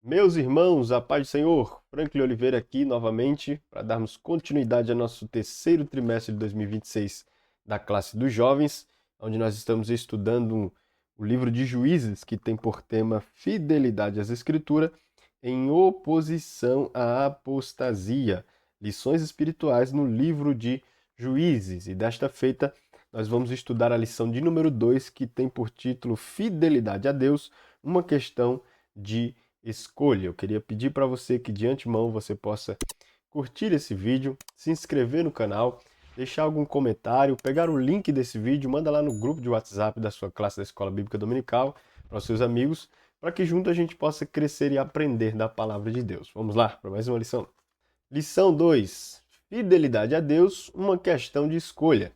Meus irmãos, a paz do Senhor, Franklin Oliveira aqui novamente para darmos continuidade ao nosso terceiro trimestre de 2026 da classe dos jovens, onde nós estamos estudando o livro de Juízes, que tem por tema Fidelidade às Escrituras em oposição à apostasia, lições espirituais no livro de Juízes. E desta feita nós vamos estudar a lição de número 2, que tem por título Fidelidade a Deus, uma questão de escolha. Eu queria pedir para você que de antemão você possa curtir esse vídeo, se inscrever no canal, deixar algum comentário, pegar o link desse vídeo, manda lá no grupo de WhatsApp da sua classe da Escola Bíblica Dominical para os seus amigos, para que junto a gente possa crescer e aprender da palavra de Deus. Vamos lá para mais uma lição. Lição 2. Fidelidade a Deus, uma questão de escolha.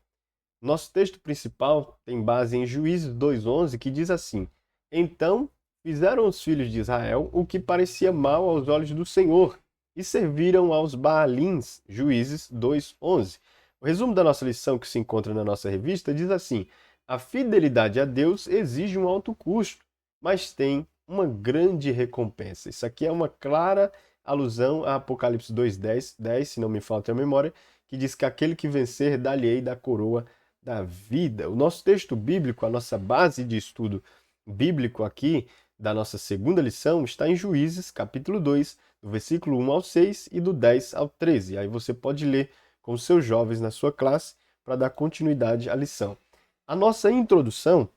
Nosso texto principal tem base em Juízes 2:11, que diz assim: Então fizeram os filhos de Israel o que parecia mal aos olhos do Senhor e serviram aos Baalins. Juízes 2:11. O resumo da nossa lição, que se encontra na nossa revista, diz assim: A fidelidade a Deus exige um alto custo, mas tem uma grande recompensa. Isso aqui é uma clara alusão a Apocalipse 2:10, se não me falta a memória, que diz que aquele que vencer dar-lhe-ei da coroa da vida. O nosso texto bíblico, a nossa base de estudo bíblico aqui, da nossa segunda lição, está em Juízes, capítulo 2, do versículo 1 ao 6 e do 10 ao 13. Aí você pode ler com os seus jovens na sua classe para dar continuidade à lição. A nossa introdução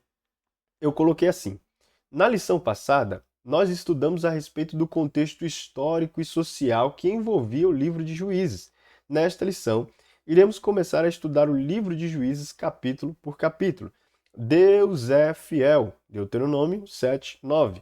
eu coloquei assim: na lição passada, nós estudamos a respeito do contexto histórico e social que envolvia o livro de Juízes. Nesta lição, iremos começar a estudar o livro de Juízes capítulo por capítulo. Deus é fiel, Deuteronômio 7:9.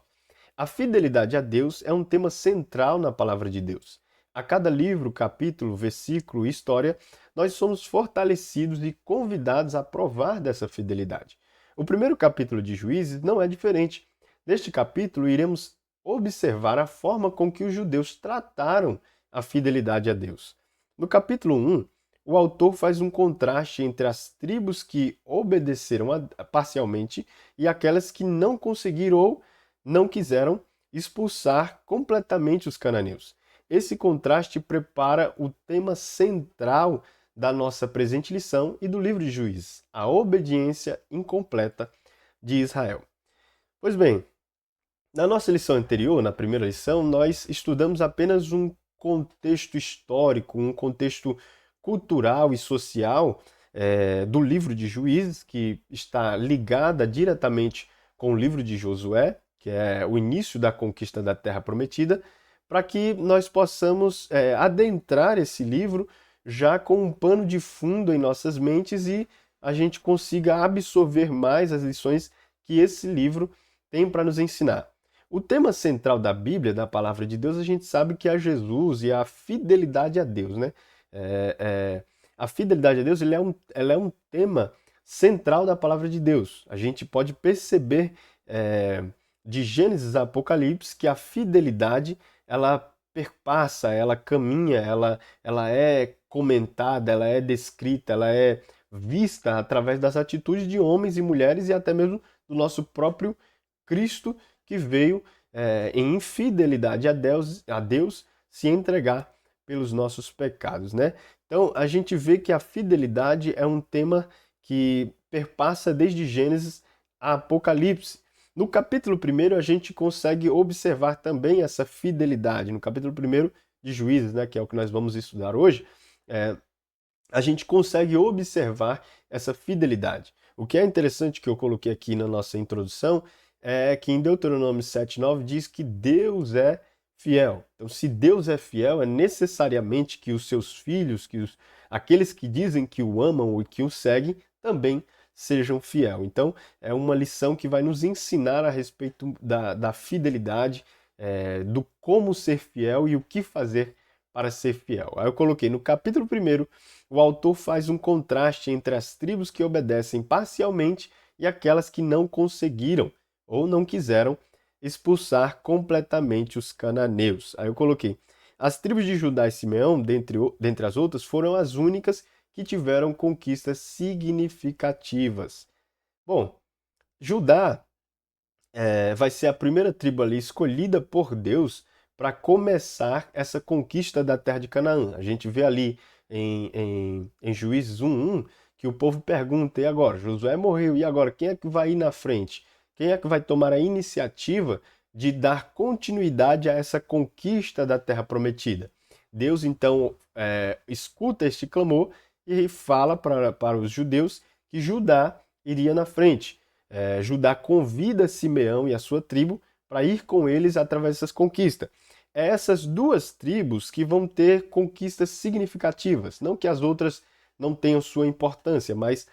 A fidelidade a Deus é um tema central na palavra de Deus. A cada livro, capítulo, versículo e história, nós somos fortalecidos e convidados a provar dessa fidelidade. O primeiro capítulo de Juízes não é diferente. Neste capítulo, iremos observar a forma com que os judeus trataram a fidelidade a Deus. No capítulo 1, o autor faz um contraste entre as tribos que obedeceram parcialmente e aquelas que não conseguiram ou não quiseram expulsar completamente os cananeus. Esse contraste prepara o tema central da nossa presente lição e do livro de Juízes, a obediência incompleta de Israel. Pois bem, na nossa lição anterior, na primeira lição, nós estudamos apenas um contexto histórico, um contexto cultural e social do livro de Juízes, que está ligada diretamente com o livro de Josué, que é o início da conquista da Terra Prometida, para que nós possamos adentrar esse livro já com um pano de fundo em nossas mentes e a gente consiga absorver mais as lições que esse livro tem para nos ensinar. O tema central da Bíblia, da palavra de Deus, a gente sabe que é Jesus e a fidelidade a Deus, né? A fidelidade a Deus ela é um tema central da palavra de Deus. A gente pode perceber de Gênesis a Apocalipse que a fidelidade ela perpassa, ela caminha, ela é comentada, ela é descrita, ela é vista através das atitudes de homens e mulheres e até mesmo do nosso próprio Cristo, que veio em infidelidade a Deus se entregar pelos nossos pecados, né? Então a gente vê que a fidelidade é um tema que perpassa desde Gênesis a Apocalipse. No capítulo 1 a gente consegue observar também essa fidelidade. No capítulo 1 de Juízes, né, que é o que nós vamos estudar hoje, a gente consegue observar essa fidelidade. O que é interessante que eu coloquei aqui na nossa introdução é que em Deuteronômio 7:9 diz que Deus é fiel. Então, se Deus é fiel, é necessariamente que os seus filhos, aqueles que dizem que o amam e que o seguem, também sejam fiel. Então, é uma lição que vai nos ensinar a respeito da fidelidade, do como ser fiel e o que fazer para ser fiel. Aí eu coloquei no capítulo 1, o autor faz um contraste entre as tribos que obedecem parcialmente e aquelas que não conseguiram ou não quiseram expulsar completamente os cananeus. Aí eu coloquei: as tribos de Judá e Simeão, dentre as outras, foram as únicas que tiveram conquistas significativas. Bom, Judá vai ser a primeira tribo ali escolhida por Deus para começar essa conquista da terra de Canaã. A gente vê ali em Juízes 1:1 que o povo pergunta: e agora? Josué morreu, e agora? Quem é que vai ir na frente? Quem é que vai tomar a iniciativa de dar continuidade a essa conquista da terra prometida? Deus então escuta este clamor e fala para os judeus que Judá iria na frente. Judá convida Simeão e a sua tribo para ir com eles através dessas conquistas. É essas duas tribos que vão ter conquistas significativas. Não que as outras não tenham sua importância, mas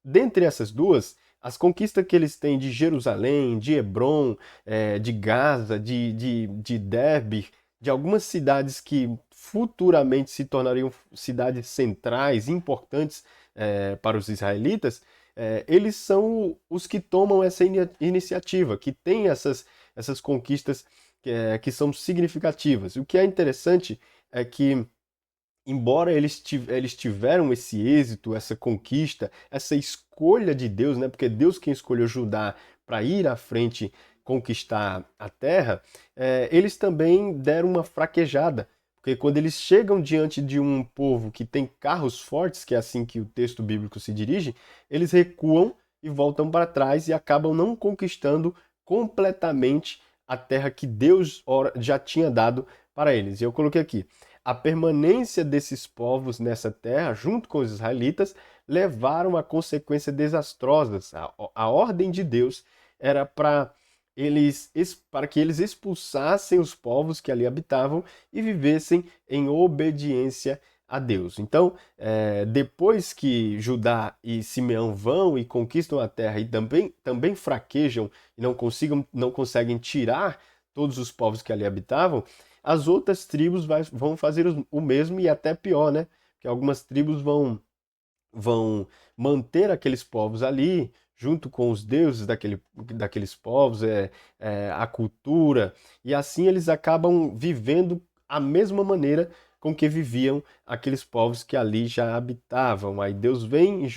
dentre essas duas, as conquistas que eles têm de Jerusalém, de Hebrom, de Gaza, de Derbe, de algumas cidades que futuramente se tornariam cidades centrais, importantes para os israelitas, eles são os que tomam essa iniciativa, que têm essas conquistas que são significativas. O que é interessante é que, embora eles tiveram esse êxito, essa conquista, essa escolha de Deus, né? Porque Deus quem escolheu Judá para ir à frente conquistar a terra, eles também deram uma fraquejada. Porque quando eles chegam diante de um povo que tem carros fortes, que é assim que o texto bíblico se dirige, eles recuam e voltam para trás e acabam não conquistando completamente a terra que Deus já tinha dado para eles. E eu coloquei aqui: a permanência desses povos nessa terra, junto com os israelitas, levaram a consequências desastrosas. A ordem de Deus era para que eles expulsassem os povos que ali habitavam e vivessem em obediência a Deus. Então, depois que Judá e Simeão vão e conquistam a terra e também fraquejam e não conseguem tirar todos os povos que ali habitavam, as outras tribos vão fazer o mesmo e até pior, né? Que algumas tribos vão manter aqueles povos ali, junto com os deuses daqueles povos, a cultura, e assim eles acabam vivendo a mesma maneira com que viviam aqueles povos que ali já habitavam. Aí Deus vem em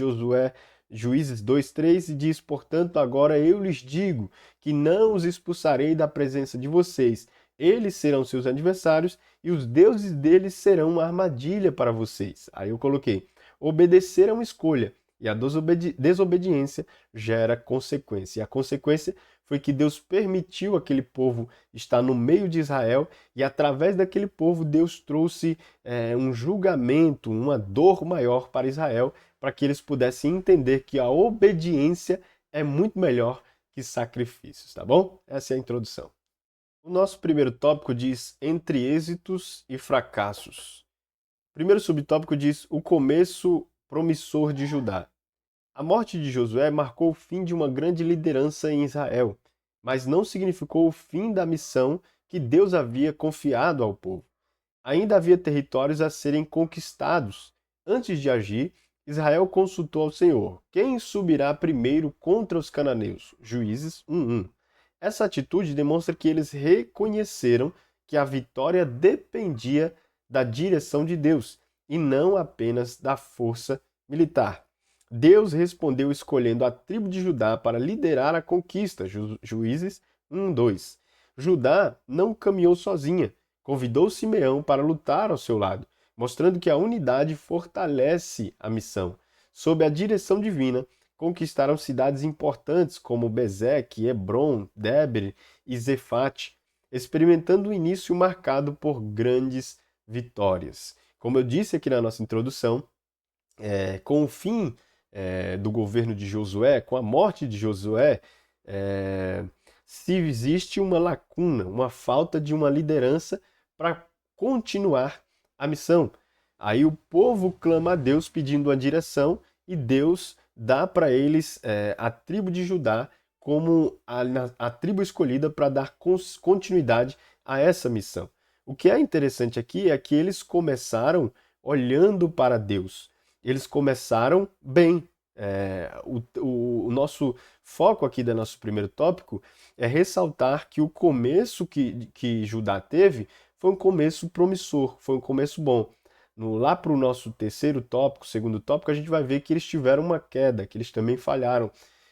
Juízes 2:3 e diz: portanto, agora eu lhes digo que não os expulsarei da presença de vocês. Eles serão seus adversários e os deuses deles serão uma armadilha para vocês. Aí eu coloquei: obedecer é uma escolha e a desobediência gera consequência. E a consequência foi que Deus permitiu aquele povo estar no meio de Israel e através daquele povo Deus trouxe um julgamento, uma dor maior para Israel, para que eles pudessem entender que a obediência é muito melhor que sacrifícios, tá bom? Essa é a introdução. O nosso primeiro tópico diz entre êxitos e fracassos. O primeiro subtópico diz o começo promissor de Judá. A morte de Josué marcou o fim de uma grande liderança em Israel, mas não significou o fim da missão que Deus havia confiado ao povo. Ainda havia territórios a serem conquistados. Antes de agir, Israel consultou ao Senhor: quem subirá primeiro contra os cananeus? Juízes 1:1. Essa atitude demonstra que eles reconheceram que a vitória dependia da direção de Deus e não apenas da força militar. Deus respondeu escolhendo a tribo de Judá para liderar a conquista. Juízes 1:2. Judá não caminhou sozinha, convidou Simeão para lutar ao seu lado, mostrando que a unidade fortalece a missão. Sob a direção divina, conquistaram cidades importantes como Bezeque, Hebrom, Debir e Zefate, experimentando um início marcado por grandes vitórias. Como eu disse aqui na nossa introdução, com o fim do governo de Josué, com a morte de Josué, se existe uma lacuna, uma falta de uma liderança para continuar a missão. Aí o povo clama a Deus pedindo uma direção e Deus dá para eles a tribo de Judá como a tribo escolhida para dar continuidade a essa missão. O que é interessante aqui é que eles começaram olhando para Deus. Eles começaram bem. O nosso foco aqui do nosso primeiro tópico é ressaltar que o começo que Judá teve foi um começo promissor, foi um começo bom. Lá para o nosso terceiro tópico, segundo tópico, a gente vai ver que eles tiveram uma queda, que eles também falharam.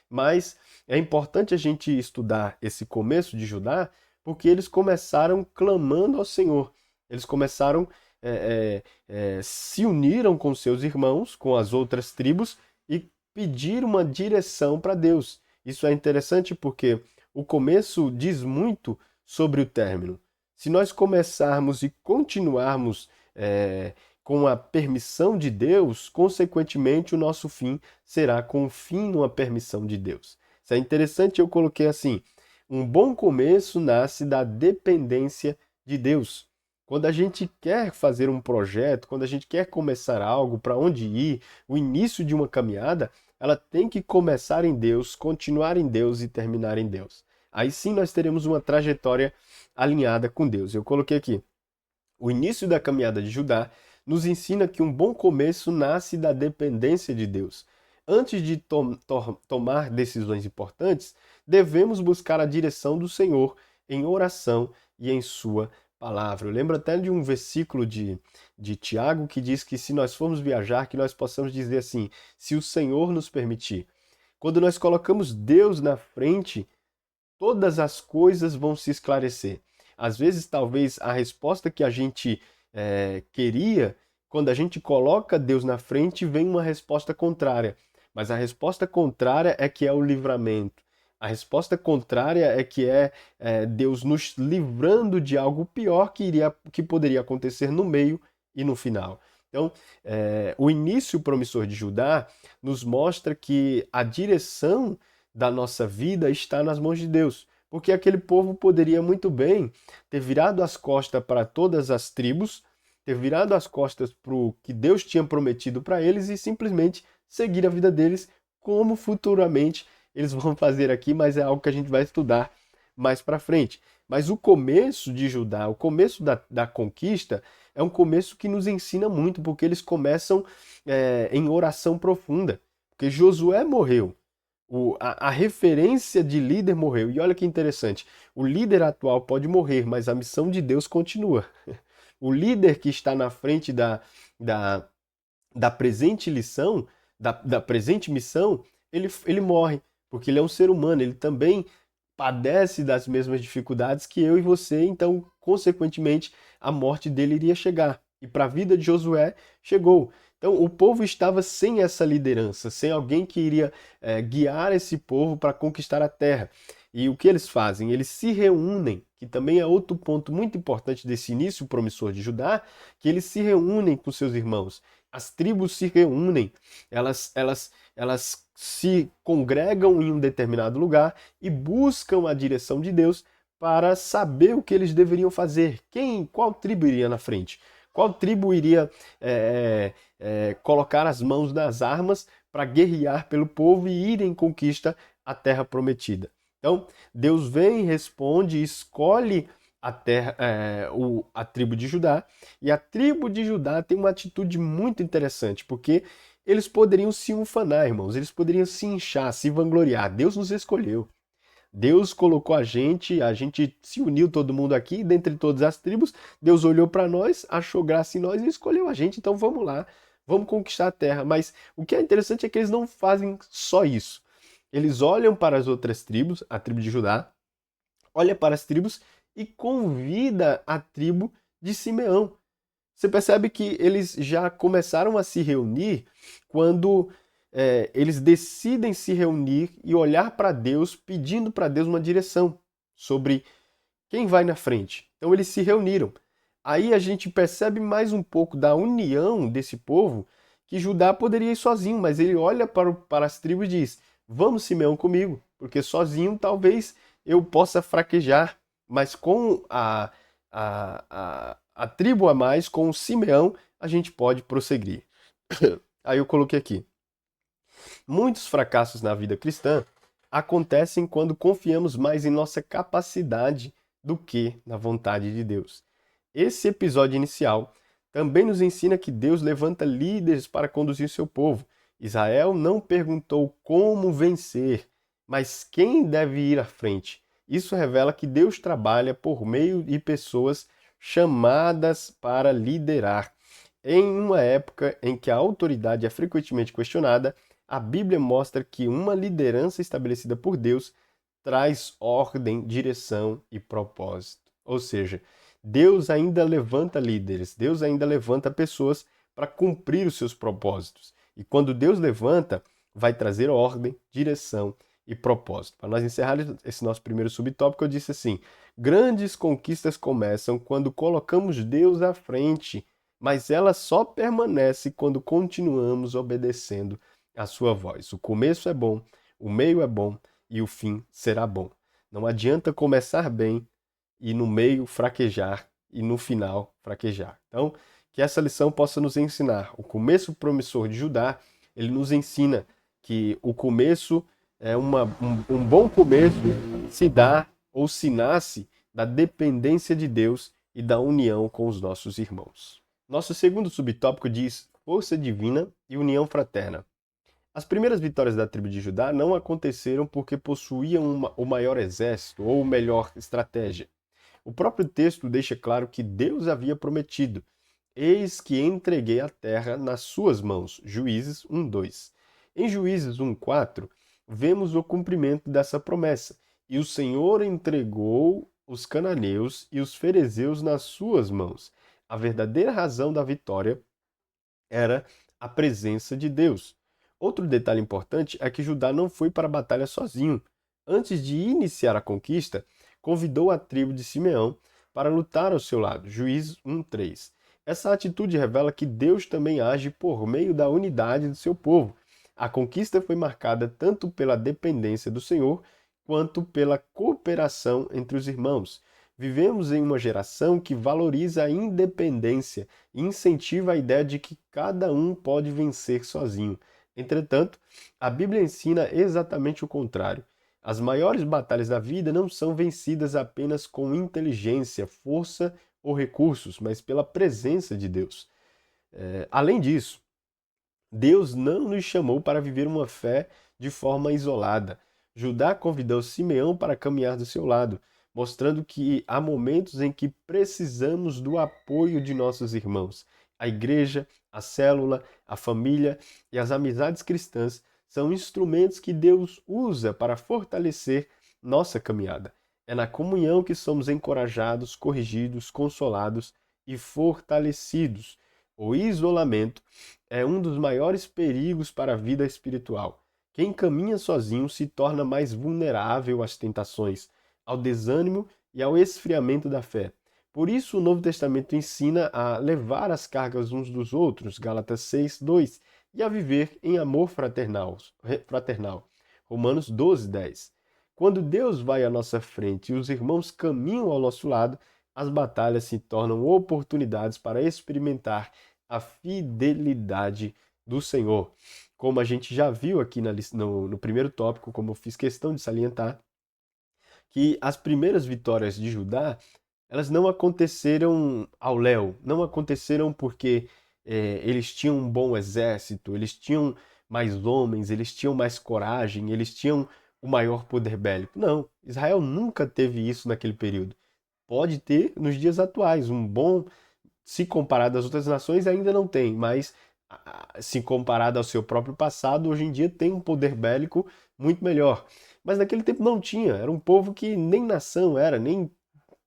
Mas é importante a gente estudar esse começo de Judá, Porque eles começaram clamando ao Senhor. Eles começaram, se uniram com seus irmãos, com as outras tribos, e pediram uma direção para Deus. Isso é interessante porque o começo diz muito sobre o término. Se nós começarmos e continuarmos com a permissão de Deus, consequentemente o nosso fim será com o fim numa permissão de Deus. Isso é interessante, eu coloquei assim: um bom começo nasce da dependência de Deus. Quando a gente quer fazer um projeto, quando a gente quer começar algo, para onde ir, o início de uma caminhada, ela tem que começar em Deus, continuar em Deus e terminar em Deus. Aí sim nós teremos uma trajetória alinhada com Deus. Eu coloquei aqui: o início da caminhada de Judá nos ensina que um bom começo nasce da dependência de Deus. Antes de tomar decisões importantes, devemos buscar a direção do Senhor em oração e em sua palavra. Eu lembro até de um versículo de Tiago que diz que se nós formos viajar, que nós possamos dizer assim: se o Senhor nos permitir. Quando nós colocamos Deus na frente, todas as coisas vão se esclarecer. Às vezes, talvez a resposta que a gente queria, quando a gente coloca Deus na frente, vem uma resposta contrária. Mas a resposta contrária é que é o livramento. A resposta contrária é que Deus nos livrando de algo pior que poderia acontecer no meio e no final. Então, o início promissor de Judá nos mostra que a direção da nossa vida está nas mãos de Deus. Porque aquele povo poderia muito bem ter virado as costas para todas as tribos, ter virado as costas para o que Deus tinha prometido para eles e simplesmente seguir a vida deles, como futuramente eles vão fazer aqui, mas é algo que a gente vai estudar mais para frente. Mas o começo de Judá, o começo da conquista, é um começo que nos ensina muito, porque eles começam em oração profunda. Porque Josué morreu. A referência de líder morreu. E olha que interessante, o líder atual pode morrer, mas a missão de Deus continua. O líder que está na frente da, da presente lição, da presente missão, ele morre, porque ele é um ser humano, ele também padece das mesmas dificuldades que eu e você, então, consequentemente, a morte dele iria chegar. E para a vida de Josué, chegou. Então, o povo estava sem essa liderança, sem alguém que iria guiar esse povo para conquistar a terra. E o que eles fazem? Eles se reúnem, que também é outro ponto muito importante desse início promissor de Judá, que eles se reúnem com seus irmãos. As tribos se reúnem, elas se congregam em um determinado lugar e buscam a direção de Deus para saber o que eles deveriam fazer. Qual tribo iria na frente? Qual tribo iria colocar as mãos nas armas para guerrear pelo povo e ir em conquista à terra prometida? Então, Deus vem, responde, escolhe a terra, a tribo de Judá, e a tribo de Judá tem uma atitude muito interessante, porque eles poderiam se ufanar, irmãos, eles poderiam se inchar, se vangloriar. Deus nos escolheu. Deus colocou a gente se uniu todo mundo aqui, dentre todas as tribos. Deus olhou para nós, achou graça em nós e escolheu a gente. Então vamos lá, vamos conquistar a terra. Mas o que é interessante é que eles não fazem só isso. Eles olham para as outras tribos, a tribo de Judá, olha para as tribos e convida a tribo de Simeão. Você percebe que eles já começaram a se reunir quando eles decidem se reunir e olhar para Deus, pedindo para Deus uma direção sobre quem vai na frente. Então eles se reuniram. Aí a gente percebe mais um pouco da união desse povo, que Judá poderia ir sozinho, mas ele olha para as tribos e diz: vamos, Simeão, comigo, porque sozinho talvez eu possa fraquejar, mas com a tribo a mais, com o Simeão, a gente pode prosseguir. Aí eu coloquei aqui: muitos fracassos na vida cristã acontecem quando confiamos mais em nossa capacidade do que na vontade de Deus. Esse episódio inicial também nos ensina que Deus levanta líderes para conduzir seu povo. Israel não perguntou como vencer, mas quem deve ir à frente. Isso revela que Deus trabalha por meio de pessoas chamadas para liderar. Em uma época em que a autoridade é frequentemente questionada, a Bíblia mostra que uma liderança estabelecida por Deus traz ordem, direção e propósito. Ou seja, Deus ainda levanta líderes, Deus ainda levanta pessoas para cumprir os seus propósitos. E quando Deus levanta, vai trazer ordem, direção e propósito. Para nós encerrar esse nosso primeiro subtópico, eu disse assim: grandes conquistas começam quando colocamos Deus à frente, mas ela só permanece quando continuamos obedecendo a sua voz. O começo é bom, o meio é bom e o fim será bom. Não adianta começar bem e no meio fraquejar e no final fraquejar. Então, que essa lição possa nos ensinar. O começo promissor de Judá, ele nos ensina que o começo é um bom começo se dá ou se nasce da dependência de Deus e da união com os nossos irmãos. Nosso segundo subtópico diz força divina e união fraterna. As primeiras vitórias da tribo de Judá não aconteceram porque possuíam o maior exército ou melhor estratégia. O próprio texto deixa claro que Deus havia prometido: eis que entreguei a terra nas suas mãos. Juízes 1:2. Em Juízes 1:4, vemos o cumprimento dessa promessa. E o Senhor entregou os cananeus e os ferezeus nas suas mãos. A verdadeira razão da vitória era a presença de Deus. Outro detalhe importante é que Judá não foi para a batalha sozinho. Antes de iniciar a conquista, convidou a tribo de Simeão para lutar ao seu lado. Juízes 1:3. Essa atitude revela que Deus também age por meio da unidade do seu povo. A conquista foi marcada tanto pela dependência do Senhor quanto pela cooperação entre os irmãos. Vivemos em uma geração que valoriza a independência e incentiva a ideia de que cada um pode vencer sozinho. Entretanto, a Bíblia ensina exatamente o contrário. As maiores batalhas da vida não são vencidas apenas com inteligência, força ou recursos, mas pela presença de Deus. Além disso, Deus não nos chamou para viver uma fé de forma isolada. Judá convidou Simeão para caminhar do seu lado, mostrando que há momentos em que precisamos do apoio de nossos irmãos. A igreja, a célula, a família e as amizades cristãs são instrumentos que Deus usa para fortalecer nossa caminhada. É na comunhão que somos encorajados, corrigidos, consolados e fortalecidos. O isolamento é um dos maiores perigos para a vida espiritual. Quem caminha sozinho se torna mais vulnerável às tentações, ao desânimo e ao esfriamento da fé. Por isso, o Novo Testamento ensina a levar as cargas uns dos outros, Gálatas 6:2, e a viver em amor fraternal, Romanos 12:10. Quando Deus vai à nossa frente e os irmãos caminham ao nosso lado, as batalhas se tornam oportunidades para experimentar a fidelidade do Senhor. Como a gente já viu aqui no primeiro tópico, como eu fiz questão de salientar, que as primeiras vitórias de Judá, elas não aconteceram ao léu, não aconteceram porque eles tinham um bom exército, eles tinham mais homens, eles tinham mais coragem, eles tinham o maior poder bélico. Não, Israel nunca teve isso naquele período. Pode ter nos dias atuais, um bom, se comparado às outras nações, ainda não tem, mas se comparado ao seu próprio passado, hoje em dia tem um poder bélico muito melhor. Mas naquele tempo não tinha, era um povo que nem nação era, nem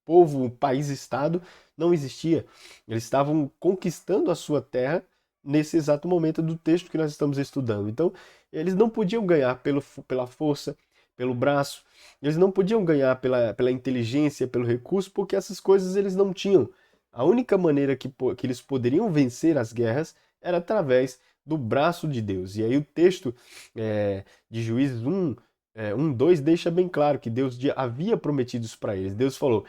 povo, país, estado, não existia. Eles estavam conquistando a sua terra nesse exato momento do texto que nós estamos estudando. Então, eles não podiam ganhar pela força, pelo braço, eles não podiam ganhar pela inteligência, pelo recurso, porque essas coisas eles não tinham. A única maneira que eles poderiam vencer as guerras era através do braço de Deus. E aí o texto de Juízes 1:2 deixa bem claro que Deus havia prometido isso para eles. Deus falou: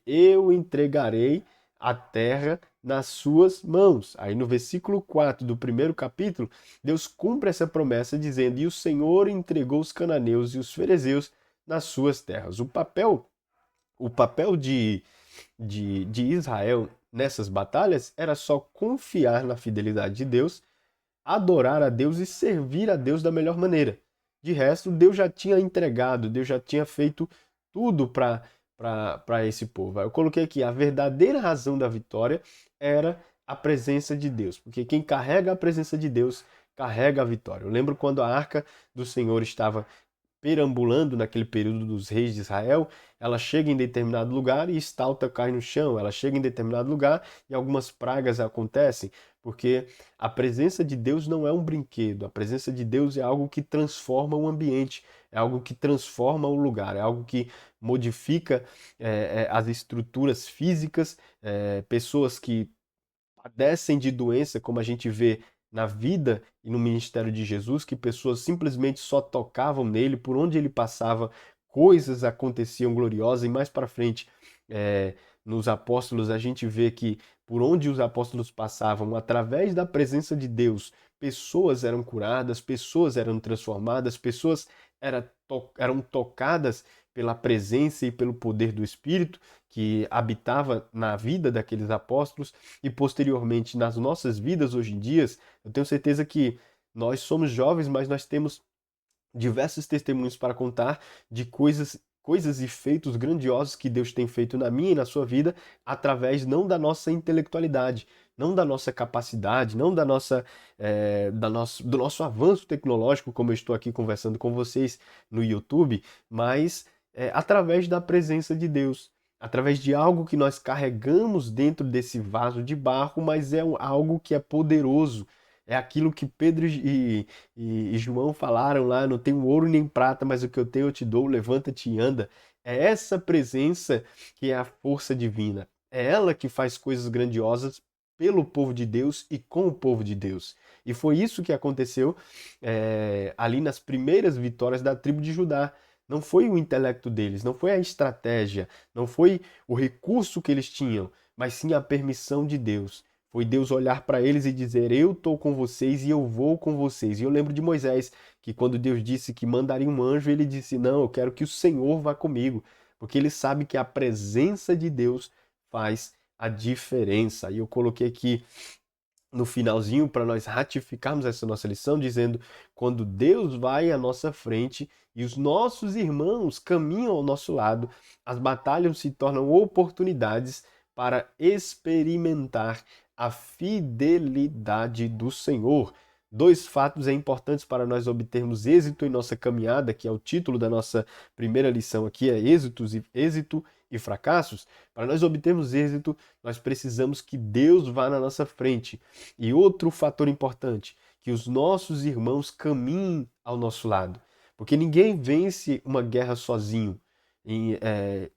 eu entregarei a terra nas suas mãos. Aí no versículo 4 do primeiro capítulo, Deus cumpre essa promessa dizendo: e o Senhor entregou os cananeus e os ferezeus nas suas terras. O papel de Israel nessas batalhas era só confiar na fidelidade de Deus, adorar a Deus e servir a Deus da melhor maneira. De resto, Deus já tinha entregado, Deus já tinha feito tudo para esse povo. Eu coloquei aqui, a verdadeira razão da vitória era a presença de Deus, porque quem carrega a presença de Deus carrega a vitória. Eu lembro quando a arca do Senhor estava perambulando naquele período dos reis de Israel, ela chega em determinado lugar e Estalta cai no chão. Ela chega em determinado lugar e algumas pragas acontecem, porque a presença de Deus não é um brinquedo. A presença de Deus é algo que transforma o ambiente, é algo que transforma o lugar, é algo que modifica as estruturas físicas, pessoas que padecem de doença, como a gente vê na vida e no ministério de Jesus, que pessoas simplesmente só tocavam nele, por onde ele passava, coisas aconteciam gloriosas, e mais para frente, é, nos apóstolos, a gente vê que por onde os apóstolos passavam, através da presença de Deus, pessoas eram curadas, pessoas eram transformadas, pessoas eram tocadas pela presença e pelo poder do Espírito que habitava na vida daqueles apóstolos e posteriormente nas nossas vidas hoje em dia. Eu tenho certeza que nós somos jovens, mas nós temos diversos testemunhos para contar de coisas e feitos grandiosos que Deus tem feito na minha e na sua vida, através não da nossa intelectualidade, não da nossa capacidade, não do nosso avanço tecnológico, como eu estou aqui conversando com vocês no YouTube, mas através da presença de Deus. Através de algo que nós carregamos dentro desse vaso de barro, mas é algo que é poderoso. É aquilo que Pedro e João falaram lá: não tenho ouro nem prata, mas o que eu tenho eu te dou, levanta-te e anda. É essa presença que é a força divina. É ela que faz coisas grandiosas pelo povo de Deus e com o povo de Deus. E foi isso que aconteceu ali nas primeiras vitórias da tribo de Judá. Não foi o intelecto deles, não foi a estratégia, não foi o recurso que eles tinham, mas sim a permissão de Deus. Foi Deus olhar para eles e dizer: eu estou com vocês e eu vou com vocês. E eu lembro de Moisés, que quando Deus disse que mandaria um anjo, ele disse: não, eu quero que o Senhor vá comigo, porque ele sabe que a presença de Deus faz a diferença. E eu coloquei aqui no finalzinho para nós ratificarmos essa nossa lição, dizendo: quando Deus vai à nossa frente e os nossos irmãos caminham ao nosso lado, as batalhas se tornam oportunidades para experimentar a fidelidade do Senhor. Dois fatos importantes para nós obtermos êxito em nossa caminhada, que é o título da nossa primeira lição aqui, é êxito e fracassos. Para nós obtermos êxito, nós precisamos que Deus vá na nossa frente. E outro fator importante, que os nossos irmãos caminhem ao nosso lado. Porque ninguém vence uma guerra sozinho, em, é,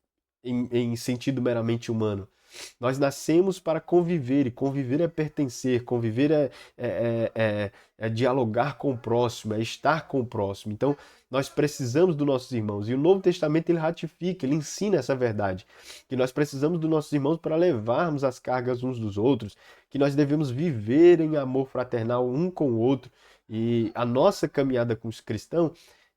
em sentido meramente humano. Nós nascemos para conviver, e conviver é pertencer, conviver é dialogar com o próximo, é estar com o próximo. Então, nós precisamos dos nossos irmãos. E o Novo Testamento ele ratifica, ele ensina essa verdade, que nós precisamos dos nossos irmãos para levarmos as cargas uns dos outros, que nós devemos viver em amor fraternal um com o outro. E a nossa caminhada com os cristãos,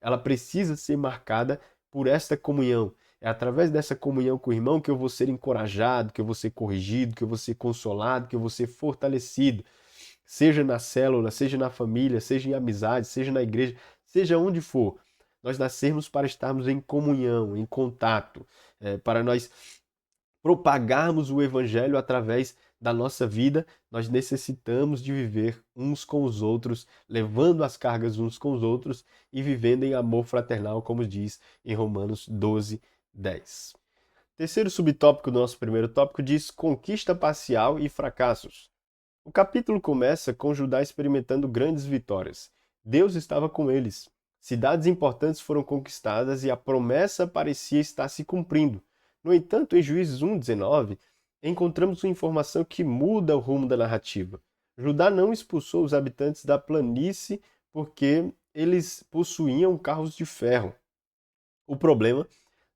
ela precisa ser marcada por esta comunhão. É através dessa comunhão com o irmão que eu vou ser encorajado, que eu vou ser corrigido, que eu vou ser consolado, que eu vou ser fortalecido. Seja na célula, seja na família, seja em amizade, seja na igreja, seja onde for. Nós nascermos para estarmos em comunhão, em contato, para nós propagarmos o evangelho através da nossa vida, nós necessitamos de viver uns com os outros, levando as cargas uns com os outros e vivendo em amor fraternal, como diz em Romanos 12:10. Terceiro subtópico do nosso primeiro tópico diz conquista parcial e fracassos. O capítulo começa com Judá experimentando grandes vitórias. Deus estava com eles. Cidades importantes foram conquistadas e a promessa parecia estar se cumprindo. No entanto, em Juízes 1:19, encontramos uma informação que muda o rumo da narrativa. Judá não expulsou os habitantes da planície porque eles possuíam carros de ferro. O problema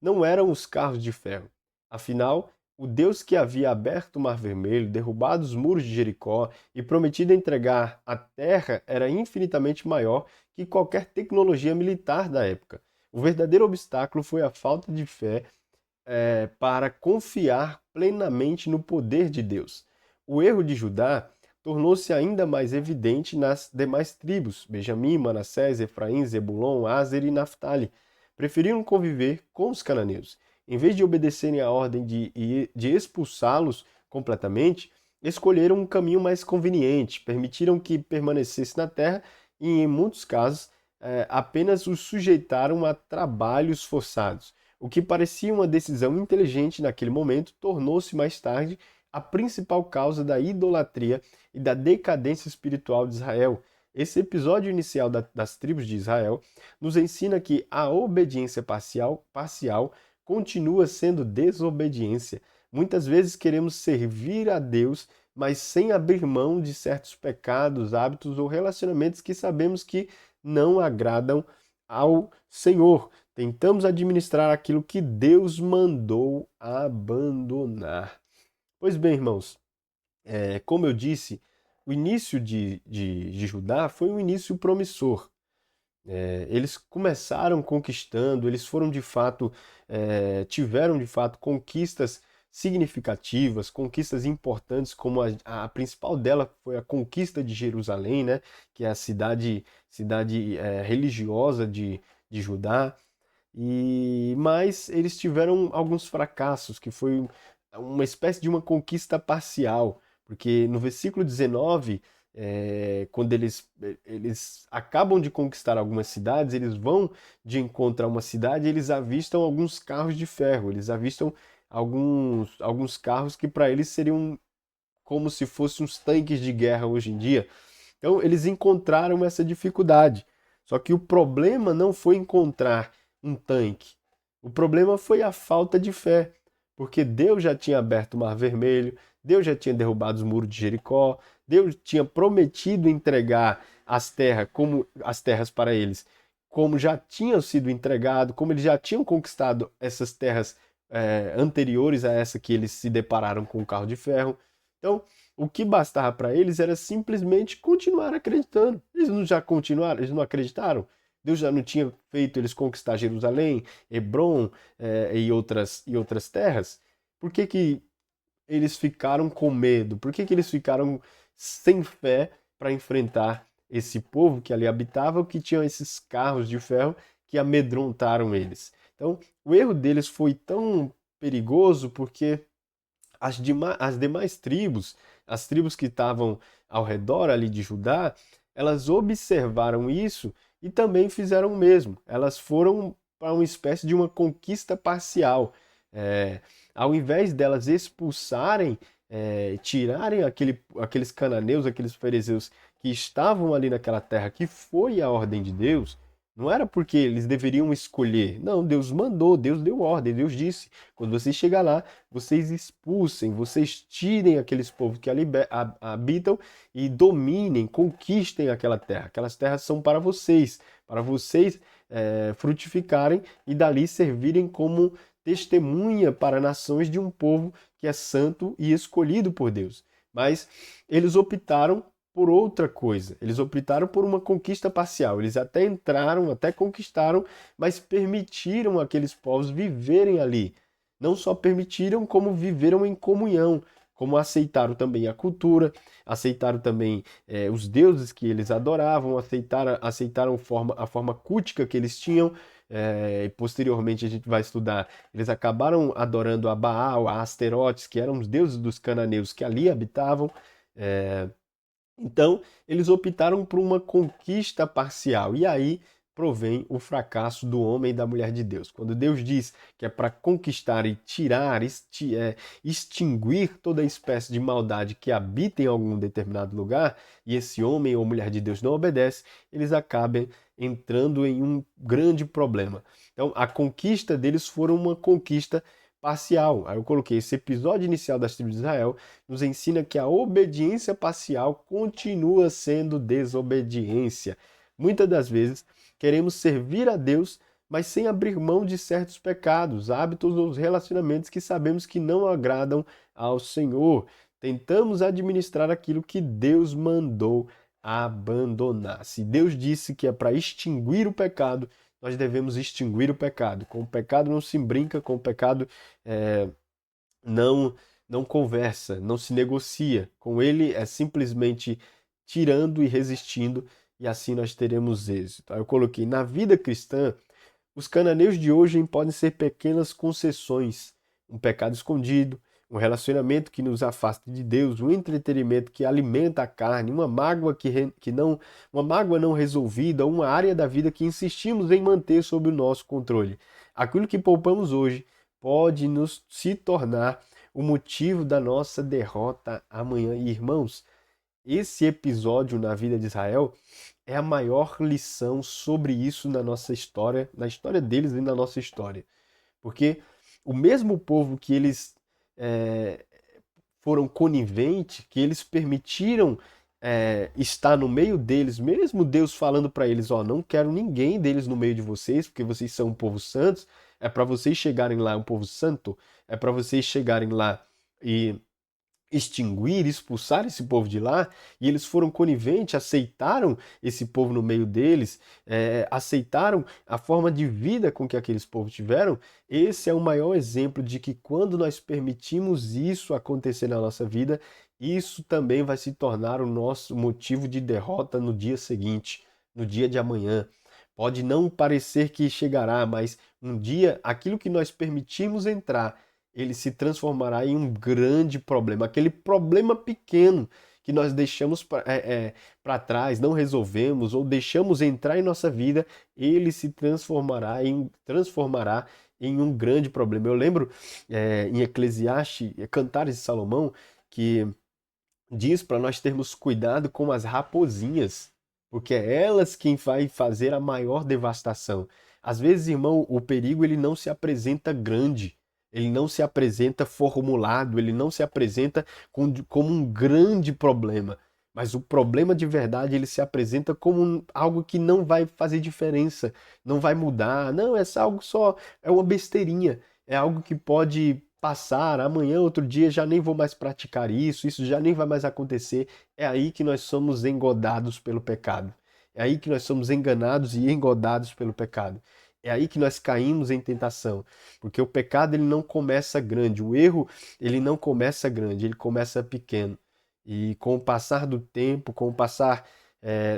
não eram os carros de ferro. Afinal, o Deus que havia aberto o Mar Vermelho, derrubado os muros de Jericó e prometido entregar a terra era infinitamente maior que qualquer tecnologia militar da época. O verdadeiro obstáculo foi a falta de fé para confiar plenamente no poder de Deus. O erro de Judá tornou-se ainda mais evidente nas demais tribos: Benjamim, Manassés, Efraim, Zebulon, Aser e Naftali. Preferiram conviver com os cananeus. Em vez de obedecerem à ordem de expulsá-los completamente, escolheram um caminho mais conveniente, permitiram que permanecesse na terra e, em muitos casos, apenas os sujeitaram a trabalhos forçados. O que parecia uma decisão inteligente naquele momento tornou-se mais tarde a principal causa da idolatria e da decadência espiritual de Israel. Esse episódio inicial das tribos de Israel nos ensina que a obediência parcial continua sendo desobediência. Muitas vezes queremos servir a Deus, mas sem abrir mão de certos pecados, hábitos ou relacionamentos que sabemos que não agradam ao Senhor. Tentamos administrar aquilo que Deus mandou abandonar. Pois bem, irmãos, como eu disse, o início de Judá foi um início promissor. Eles começaram conquistando, eles foram de fato, tiveram de fato conquistas significativas, conquistas importantes, como a principal dela foi a conquista de Jerusalém, né, que é a cidade religiosa de Judá. Mas eles tiveram alguns fracassos, que foi uma espécie de uma conquista parcial, porque no versículo 19, quando eles acabam de conquistar algumas cidades, eles vão de encontro a uma cidade e eles avistam alguns carros de ferro, eles avistam alguns carros que para eles seriam como se fossem uns tanques de guerra hoje em dia. Então, eles encontraram essa dificuldade. Só que o problema não foi encontrar um tanque. O problema foi a falta de fé. Porque Deus já tinha aberto o Mar Vermelho, Deus já tinha derrubado os muros de Jericó, Deus tinha prometido entregar as terras para eles, como já tinham sido entregado, como eles já tinham conquistado essas terras anteriores a essa que eles se depararam com o carro de ferro. Então, o que bastava para eles era simplesmente continuar acreditando. Eles não já continuaram, eles não acreditaram. Deus já não tinha feito eles conquistar Jerusalém, Hebrom, e outras terras. Por que que eles ficaram com medo? Por que que eles ficaram sem fé para enfrentar esse povo que ali habitava, que tinham esses carros de ferro que amedrontaram eles? Então, o erro deles foi tão perigoso porque as demais tribos, as tribos que estavam ao redor ali de Judá, elas observaram isso e também fizeram o mesmo. Elas foram para uma espécie de uma conquista parcial. É, Ao invés delas expulsarem, tirarem aqueles cananeus, aqueles fariseus que estavam ali naquela terra, que foi a ordem de Deus, não era porque eles deveriam escolher. Não, Deus mandou, Deus deu ordem, Deus disse: quando você chegar lá, vocês expulsem, vocês tirem aqueles povos que ali habitam e dominem, conquistem aquela terra. Aquelas terras são para vocês frutificarem e dali servirem como testemunha para nações de um povo que é santo e escolhido por Deus. Mas eles optaram por outra coisa. Eles optaram por uma conquista parcial. Eles até entraram, até conquistaram, mas permitiram aqueles povos viverem ali. Não só permitiram, como viveram em comunhão, como aceitaram também a cultura, aceitaram também os deuses que eles adoravam, aceitaram a forma cultica que eles tinham. E posteriormente a gente vai estudar, eles acabaram adorando a Baal, a Asterotes, que eram os deuses dos cananeus que ali habitavam. Então, eles optaram por uma conquista parcial. E aí provém o fracasso do homem e da mulher de Deus. Quando Deus diz que é para conquistar e tirar, extinguir toda espécie de maldade que habita em algum determinado lugar, e esse homem ou mulher de Deus não obedece, eles acabam entrando em um grande problema. Então, a conquista deles foi uma conquista parcial. Aí eu coloquei esse episódio inicial das tribos de Israel nos ensina que a obediência parcial continua sendo desobediência. Muitas das vezes queremos servir a Deus, mas sem abrir mão de certos pecados, hábitos ou relacionamentos que sabemos que não agradam ao Senhor. Tentamos administrar aquilo que Deus mandou abandonar. Se Deus disse que é para extinguir o pecado, nós devemos extinguir o pecado. Com o pecado não se brinca, com o pecado não não conversa, não se negocia. Com ele é simplesmente tirando e resistindo, e assim nós teremos êxito. Aí eu coloquei, na vida cristã, os cananeus de hoje podem ser pequenas concessões, um pecado escondido, um relacionamento que nos afasta de Deus, um entretenimento que alimenta a carne, uma mágoa uma mágoa não resolvida, uma área da vida que insistimos em manter sob o nosso controle. Aquilo que poupamos hoje pode nos se tornar o motivo da nossa derrota amanhã. E, irmãos, esse episódio na vida de Israel é a maior lição sobre isso na nossa história, na história deles e na nossa história. Porque o mesmo povo que eles é, foram coniventes, que eles permitiram estar no meio deles, mesmo Deus falando para eles, ó, não quero ninguém deles no meio de vocês, porque vocês são um povo santo, é para vocês chegarem lá, um povo santo, é para vocês chegarem lá e extinguir, expulsar esse povo de lá, e eles foram coniventes, aceitaram esse povo no meio deles, aceitaram a forma de vida com que aqueles povos tiveram. Esse é o maior exemplo de que quando nós permitimos isso acontecer na nossa vida, isso também vai se tornar o nosso motivo de derrota no dia seguinte, no dia de amanhã. Pode não parecer que chegará, mas um dia aquilo que nós permitimos entrar ele se transformará em um grande problema. Aquele problema pequeno que nós deixamos para trás, não resolvemos ou deixamos entrar em nossa vida, ele se transformará em um grande problema. Eu lembro em Eclesiastes, Cantares de Salomão, que diz para nós termos cuidado com as raposinhas, porque é elas quem vai fazer a maior devastação. Às vezes, irmão, o perigo ele não se apresenta grande, ele não se apresenta formulado, ele não se apresenta como um grande problema. Mas o problema de verdade ele se apresenta como algo que não vai fazer diferença, não vai mudar. Não, algo só, é uma besteirinha, é algo que pode passar, amanhã, outro dia, já nem vou mais praticar isso já nem vai mais acontecer. É aí que nós somos engodados pelo pecado. É aí que nós somos enganados e engodados pelo pecado. É aí que nós caímos em tentação, porque o pecado ele não começa grande, o erro ele não começa grande, ele começa pequeno. E com o passar do tempo, com o passar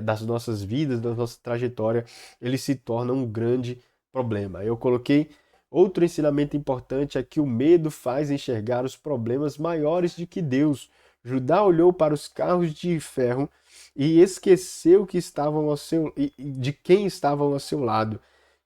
das nossas vidas, da nossa trajetória, ele se torna um grande problema. Eu coloquei outro ensinamento importante é que o medo faz enxergar os problemas maiores de que Deus. Judá olhou para os carros de ferro e esqueceu que estavam de quem estavam ao seu lado.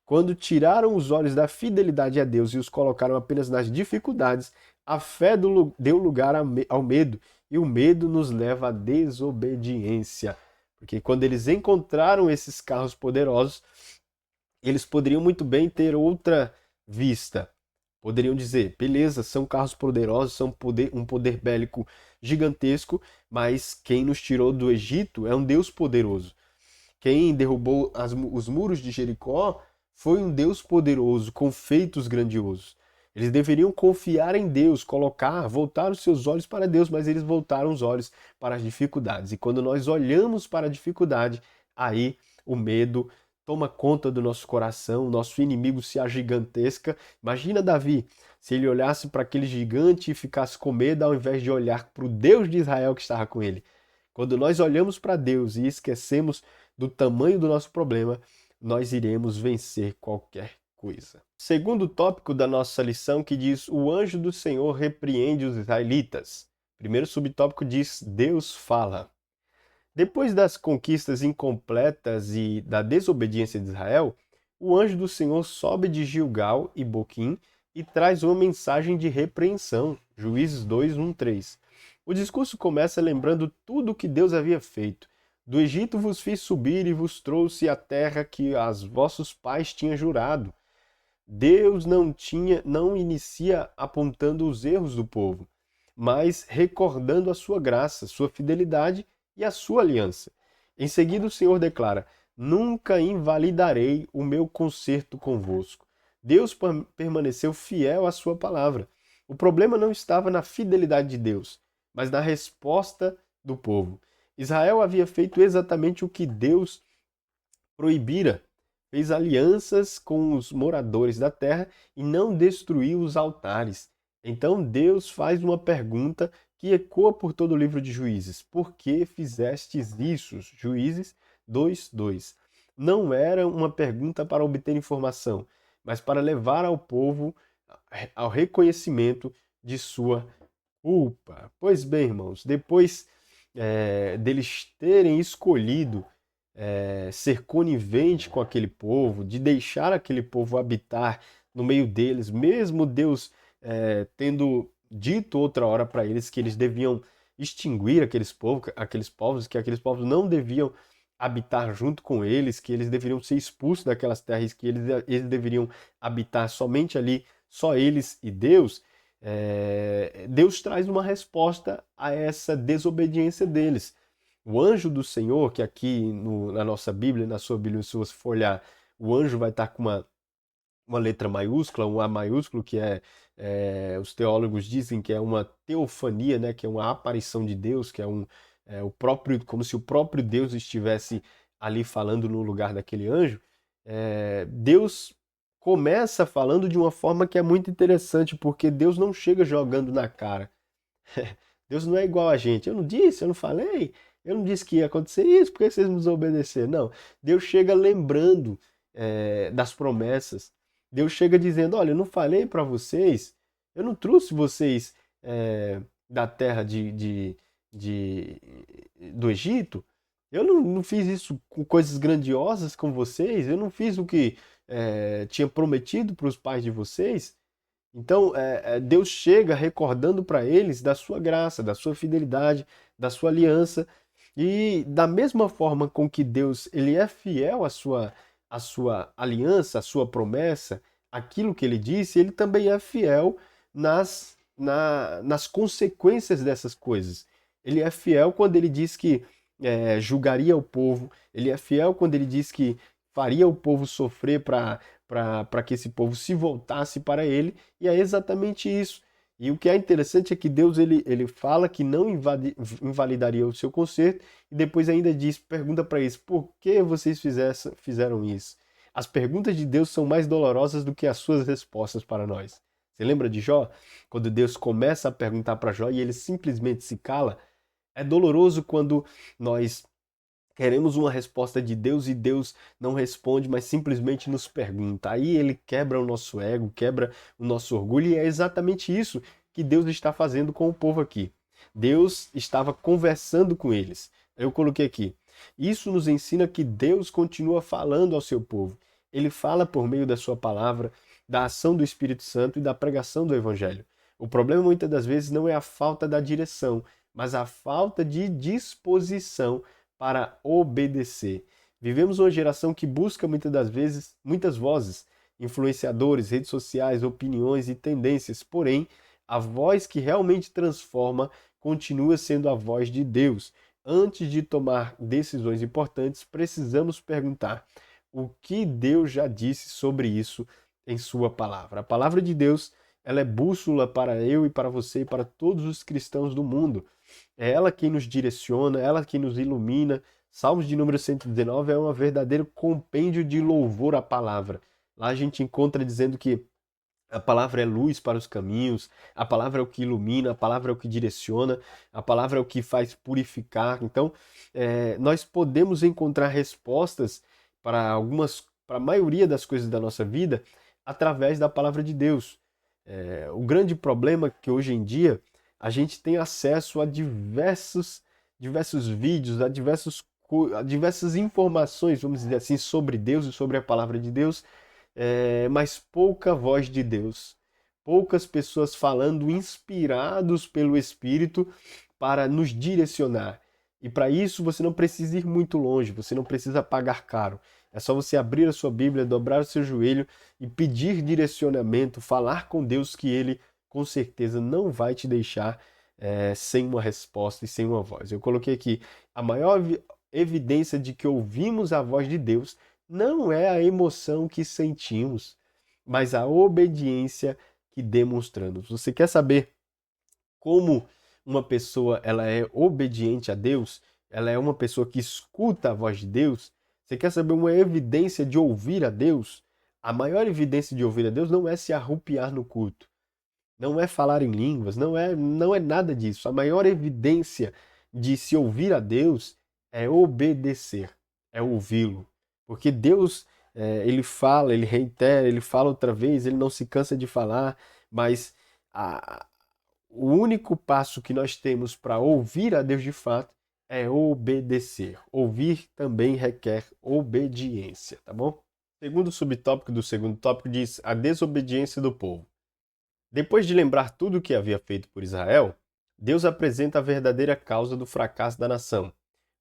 Quando tiraram os olhos da fidelidade a Deus e os colocaram apenas nas dificuldades, a fé deu lugar ao medo, e o medo nos leva à desobediência. Porque quando eles encontraram esses carros poderosos, eles poderiam muito bem ter outra vista. Poderiam dizer, beleza, são carros poderosos, são um poder bélico gigantesco, mas quem nos tirou do Egito é um Deus poderoso. Quem derrubou os muros de Jericó foi um Deus poderoso, com feitos grandiosos. Eles deveriam confiar em Deus, voltar os seus olhos para Deus, mas eles voltaram os olhos para as dificuldades. E quando nós olhamos para a dificuldade, aí o medo toma conta do nosso coração, o nosso inimigo se agigantesca. Imagina Davi, se ele olhasse para aquele gigante e ficasse com medo, ao invés de olhar para o Deus de Israel que estava com ele. Quando nós olhamos para Deus e esquecemos do tamanho do nosso problema, nós iremos vencer qualquer coisa. Segundo tópico da nossa lição que diz: o anjo do Senhor repreende os israelitas. Primeiro subtópico diz: Deus fala. Depois das conquistas incompletas e da desobediência de Israel, o anjo do Senhor sobe de Gilgal e Boquim e traz uma mensagem de repreensão. Juízes 2, 1, 3. O discurso começa lembrando tudo o que Deus havia feito. Do Egito vos fiz subir e vos trouxe a terra que as vossos pais tinham jurado. Deus não inicia apontando os erros do povo, mas recordando a sua graça, sua fidelidade e a sua aliança. Em seguida o Senhor declara: nunca invalidarei o meu concerto convosco. Deus permaneceu fiel à sua palavra. O problema não estava na fidelidade de Deus, mas na resposta do povo. Israel havia feito exatamente o que Deus proibira. Fez alianças com os moradores da terra e não destruiu os altares. Então Deus faz uma pergunta que ecoa por todo o livro de Juízes. Por que fizestes isso? Juízes 2:2. Não era uma pergunta para obter informação, mas para levar ao povo ao reconhecimento de sua culpa. Pois bem, irmãos, depois deles terem escolhido ser conivente com aquele povo, de deixar aquele povo habitar no meio deles, mesmo Deus tendo dito outra hora para eles que eles deviam extinguir aqueles povos, que aqueles povos não deviam habitar junto com eles, que eles deveriam ser expulsos daquelas terras, que eles deveriam habitar somente ali, só eles e Deus. Deus traz uma resposta a essa desobediência deles. O anjo do Senhor, que aqui na nossa Bíblia, na sua Bíblia, se você for olhar, o anjo vai estar com uma letra maiúscula, um A maiúsculo, que os teólogos dizem que é uma teofania, né, que é uma aparição de Deus, que o próprio, como se o próprio Deus estivesse ali falando no lugar daquele anjo. Deus começa falando de uma forma que é muito interessante, porque Deus não chega jogando na cara. Deus não é igual a gente. Eu não disse, eu não falei, eu não disse que ia acontecer isso, por que vocês me desobedeceram? Não. Deus chega lembrando das promessas. Deus chega dizendo: olha, eu não falei para vocês, eu não trouxe vocês da terra de- do Egito, eu não fiz isso com coisas grandiosas com vocês, eu não fiz o que tinha prometido para os pais de vocês. Então, Deus chega recordando para eles da sua graça, da sua fidelidade, da sua aliança. E da mesma forma com que Deus ele é fiel à sua aliança, à sua promessa, aquilo que ele disse, ele também é fiel nas consequências dessas coisas. Ele é fiel quando ele diz que julgaria o povo, ele é fiel quando ele diz que faria o povo sofrer para que esse povo se voltasse para ele, e é exatamente isso. E o que é interessante é que Deus ele fala que não invalidaria o seu conserto, e depois ainda diz, pergunta para eles, por que vocês fizeram isso? As perguntas de Deus são mais dolorosas do que as suas respostas para nós. Você lembra de Jó? Quando Deus começa a perguntar para Jó e ele simplesmente se cala, é doloroso quando nós queremos uma resposta de Deus e Deus não responde, mas simplesmente nos pergunta. Aí ele quebra o nosso ego, quebra o nosso orgulho, e é exatamente isso que Deus está fazendo com o povo aqui. Deus estava conversando com eles. Eu coloquei aqui. Isso nos ensina que Deus continua falando ao seu povo. Ele fala por meio da sua palavra, da ação do Espírito Santo e da pregação do Evangelho. O problema muitas das vezes não é a falta da direção, mas a falta de disposição para obedecer. Vivemos uma geração que busca muitas das vezes muitas vozes, influenciadores, redes sociais, opiniões e tendências, porém, a voz que realmente transforma continua sendo a voz de Deus. Antes de tomar decisões importantes, precisamos perguntar o que Deus já disse sobre isso em sua palavra. A palavra de Deus, ela é bússola para eu e para você e para todos os cristãos do mundo. É ela quem nos direciona, ela quem nos ilumina. Salmos de número 119 é um verdadeiro compêndio de louvor à palavra. Lá a gente encontra dizendo que a palavra é luz para os caminhos, a palavra é o que ilumina, a palavra é o que direciona, a palavra é o que faz purificar. Então, nós podemos encontrar respostas para a maioria das coisas da nossa vida através da palavra de Deus. O grande problema é que hoje em dia a gente tem acesso a diversos vídeos, a diversas informações, vamos dizer assim, sobre Deus e sobre a palavra de Deus, mas pouca voz de Deus. Poucas pessoas falando inspirados pelo Espírito para nos direcionar. E para isso você não precisa ir muito longe, você não precisa pagar caro. É só você abrir a sua Bíblia, dobrar o seu joelho e pedir direcionamento, falar com Deus que Ele com certeza não vai te deixar sem uma resposta e sem uma voz. Eu coloquei aqui a maior evidência de que ouvimos a voz de Deus não é a emoção que sentimos, mas a obediência que demonstramos. Você quer saber como uma pessoa ela é obediente a Deus? Ela é uma pessoa que escuta a voz de Deus? Você quer saber uma evidência de ouvir a Deus? A maior evidência de ouvir a Deus não é se arrupiar no culto, não é falar em línguas, não é nada disso. A maior evidência de se ouvir a Deus é obedecer, é ouvi-lo. Porque Deus, ele fala, ele reitera, ele fala outra vez, ele não se cansa de falar, mas a, o único passo que nós temos para ouvir a Deus de fato é obedecer. Ouvir também requer obediência, tá bom? Segundo subtópico do segundo tópico diz a desobediência do povo. Depois de lembrar tudo o que havia feito por Israel, Deus apresenta a verdadeira causa do fracasso da nação.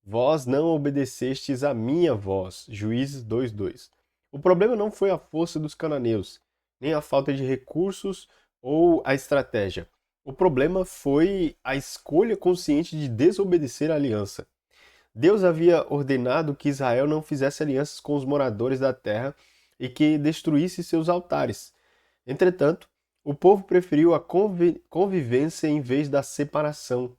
Vós não obedecestes à minha voz. Juízes 2:2. O problema não foi a força dos cananeus, nem a falta de recursos ou a estratégia. O problema foi a escolha consciente de desobedecer à aliança. Deus havia ordenado que Israel não fizesse alianças com os moradores da terra e que destruísse seus altares. Entretanto, o povo preferiu a convivência em vez da separação,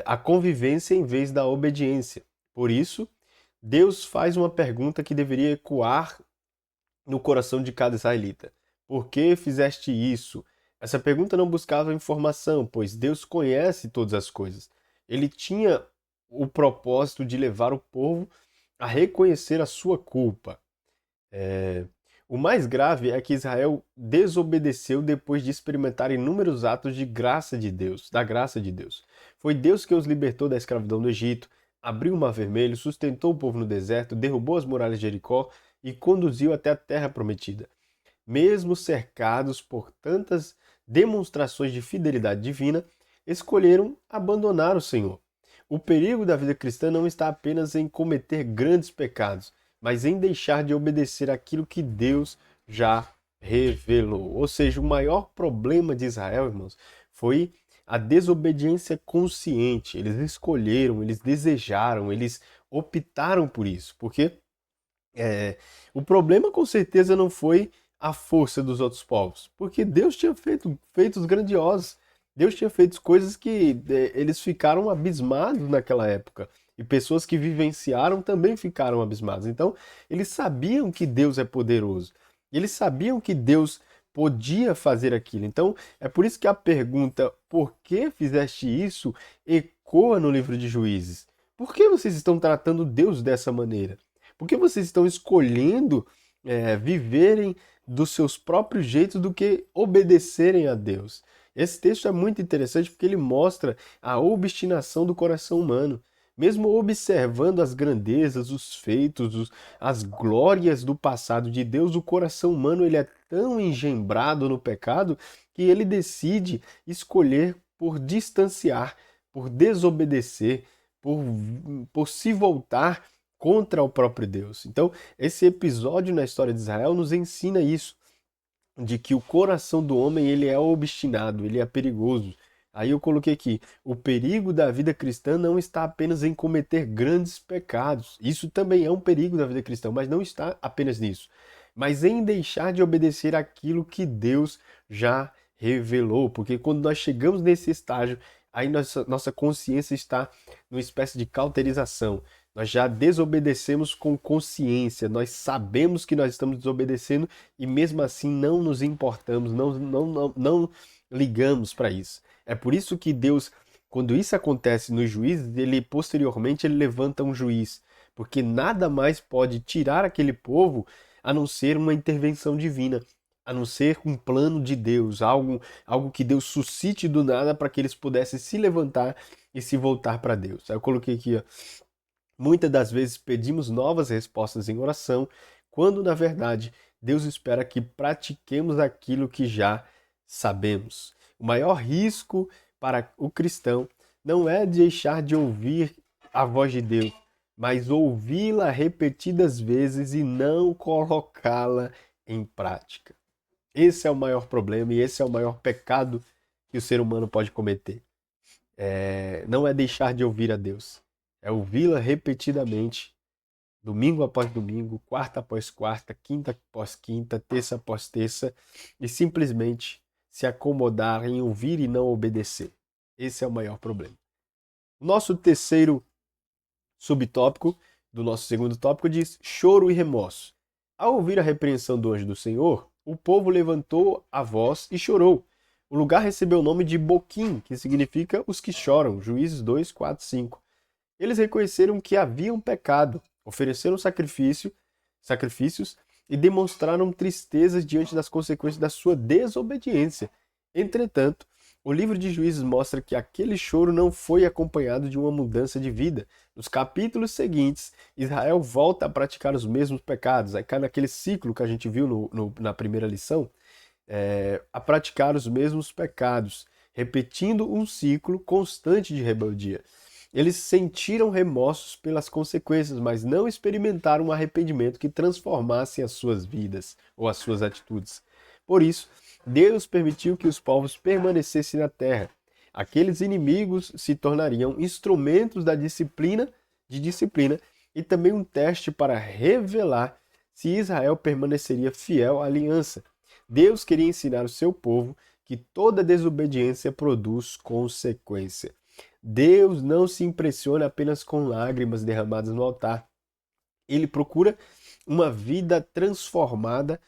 a convivência em vez da obediência. Por isso, Deus faz uma pergunta que deveria ecoar no coração de cada israelita: por que fizeste isso? Essa pergunta não buscava informação, pois Deus conhece todas as coisas. Ele tinha o propósito de levar o povo a reconhecer a sua culpa. O mais grave é que Israel desobedeceu depois de experimentar inúmeros atos de graça de Deus, da graça de Deus. Foi Deus que os libertou da escravidão do Egito, abriu o Mar Vermelho, sustentou o povo no deserto, derrubou as muralhas de Jericó e conduziu até a terra prometida. Mesmo cercados por tantas demonstrações de fidelidade divina, escolheram abandonar o Senhor. O perigo da vida cristã não está apenas em cometer grandes pecados, mas em deixar de obedecer aquilo que Deus já revelou. Ou seja, o maior problema de Israel, irmãos, foi a desobediência consciente. Eles escolheram, eles desejaram, eles optaram por isso. Porque o problema com certeza não foi a força dos outros povos, porque Deus tinha feito feitos grandiosos. Deus tinha feito coisas que eles ficaram abismados naquela época. E pessoas que vivenciaram também ficaram abismadas. Então, eles sabiam que Deus é poderoso. Eles sabiam que Deus podia fazer aquilo. Então, é por isso que a pergunta, por que fizeste isso, ecoa no livro de Juízes. Por que vocês estão tratando Deus dessa maneira? Por que vocês estão escolhendo viverem dos seus próprios jeitos do que obedecerem a Deus? Esse texto é muito interessante porque ele mostra a obstinação do coração humano. Mesmo observando as grandezas, os feitos, as glórias do passado de Deus, o coração humano ele é tão engembrado no pecado que ele decide escolher por distanciar, por desobedecer, por se voltar contra o próprio Deus. Então, esse episódio na história de Israel nos ensina isso, de que o coração do homem ele é obstinado, ele é perigoso. Aí eu coloquei aqui, o perigo da vida cristã não está apenas em cometer grandes pecados. Isso também é um perigo da vida cristã, mas não está apenas nisso. Mas em deixar de obedecer aquilo que Deus já revelou. Porque quando nós chegamos nesse estágio, aí nossa consciência está numa espécie de cauterização. Nós já desobedecemos com consciência, nós sabemos que nós estamos desobedecendo e mesmo assim não nos importamos, não ligamos para isso. É por isso que Deus, quando isso acontece nos juízes, ele posteriormente ele levanta um juiz, porque nada mais pode tirar aquele povo a não ser uma intervenção divina, a não ser um plano de Deus, algo que Deus suscite do nada para que eles pudessem se levantar e se voltar para Deus. Aí eu coloquei aqui, ó, muitas das vezes pedimos novas respostas em oração, quando na verdade Deus espera que pratiquemos aquilo que já sabemos. O maior risco para o cristão não é deixar de ouvir a voz de Deus, mas ouvi-la repetidas vezes e não colocá-la em prática. Esse é o maior problema e esse é o maior pecado que o ser humano pode cometer. Não é deixar de ouvir a Deus, é ouvi-la repetidamente, domingo após domingo, quarta após quarta, quinta após quinta, terça após terça, e simplesmente se acomodar em ouvir e não obedecer. Esse é o maior problema. Nosso terceiro subtópico do nosso segundo tópico diz choro e remorso. Ao ouvir a repreensão do anjo do Senhor, o povo levantou a voz e chorou. O lugar recebeu o nome de Boquim, que significa os que choram, Juízes 2, 4, 5. Eles reconheceram que haviam pecado, ofereceram sacrifícios e demonstraram tristeza diante das consequências da sua desobediência. Entretanto, O livro de Juízes mostra que aquele choro não foi acompanhado de uma mudança de vida. Nos capítulos seguintes, Israel volta a praticar os mesmos pecados. Aí cai naquele ciclo que a gente viu na primeira lição, a praticar os mesmos pecados, repetindo um ciclo constante de rebeldia. Eles sentiram remorsos pelas consequências, mas não experimentaram um arrependimento que transformasse as suas vidas ou as suas atitudes. Por isso, Deus permitiu que os povos permanecessem na terra. Aqueles inimigos se tornariam instrumentos de disciplina e também um teste para revelar se Israel permaneceria fiel à aliança. Deus queria ensinar o seu povo que toda desobediência produz consequência. Deus não se impressiona apenas com lágrimas derramadas no altar. Ele procura uma vida transformada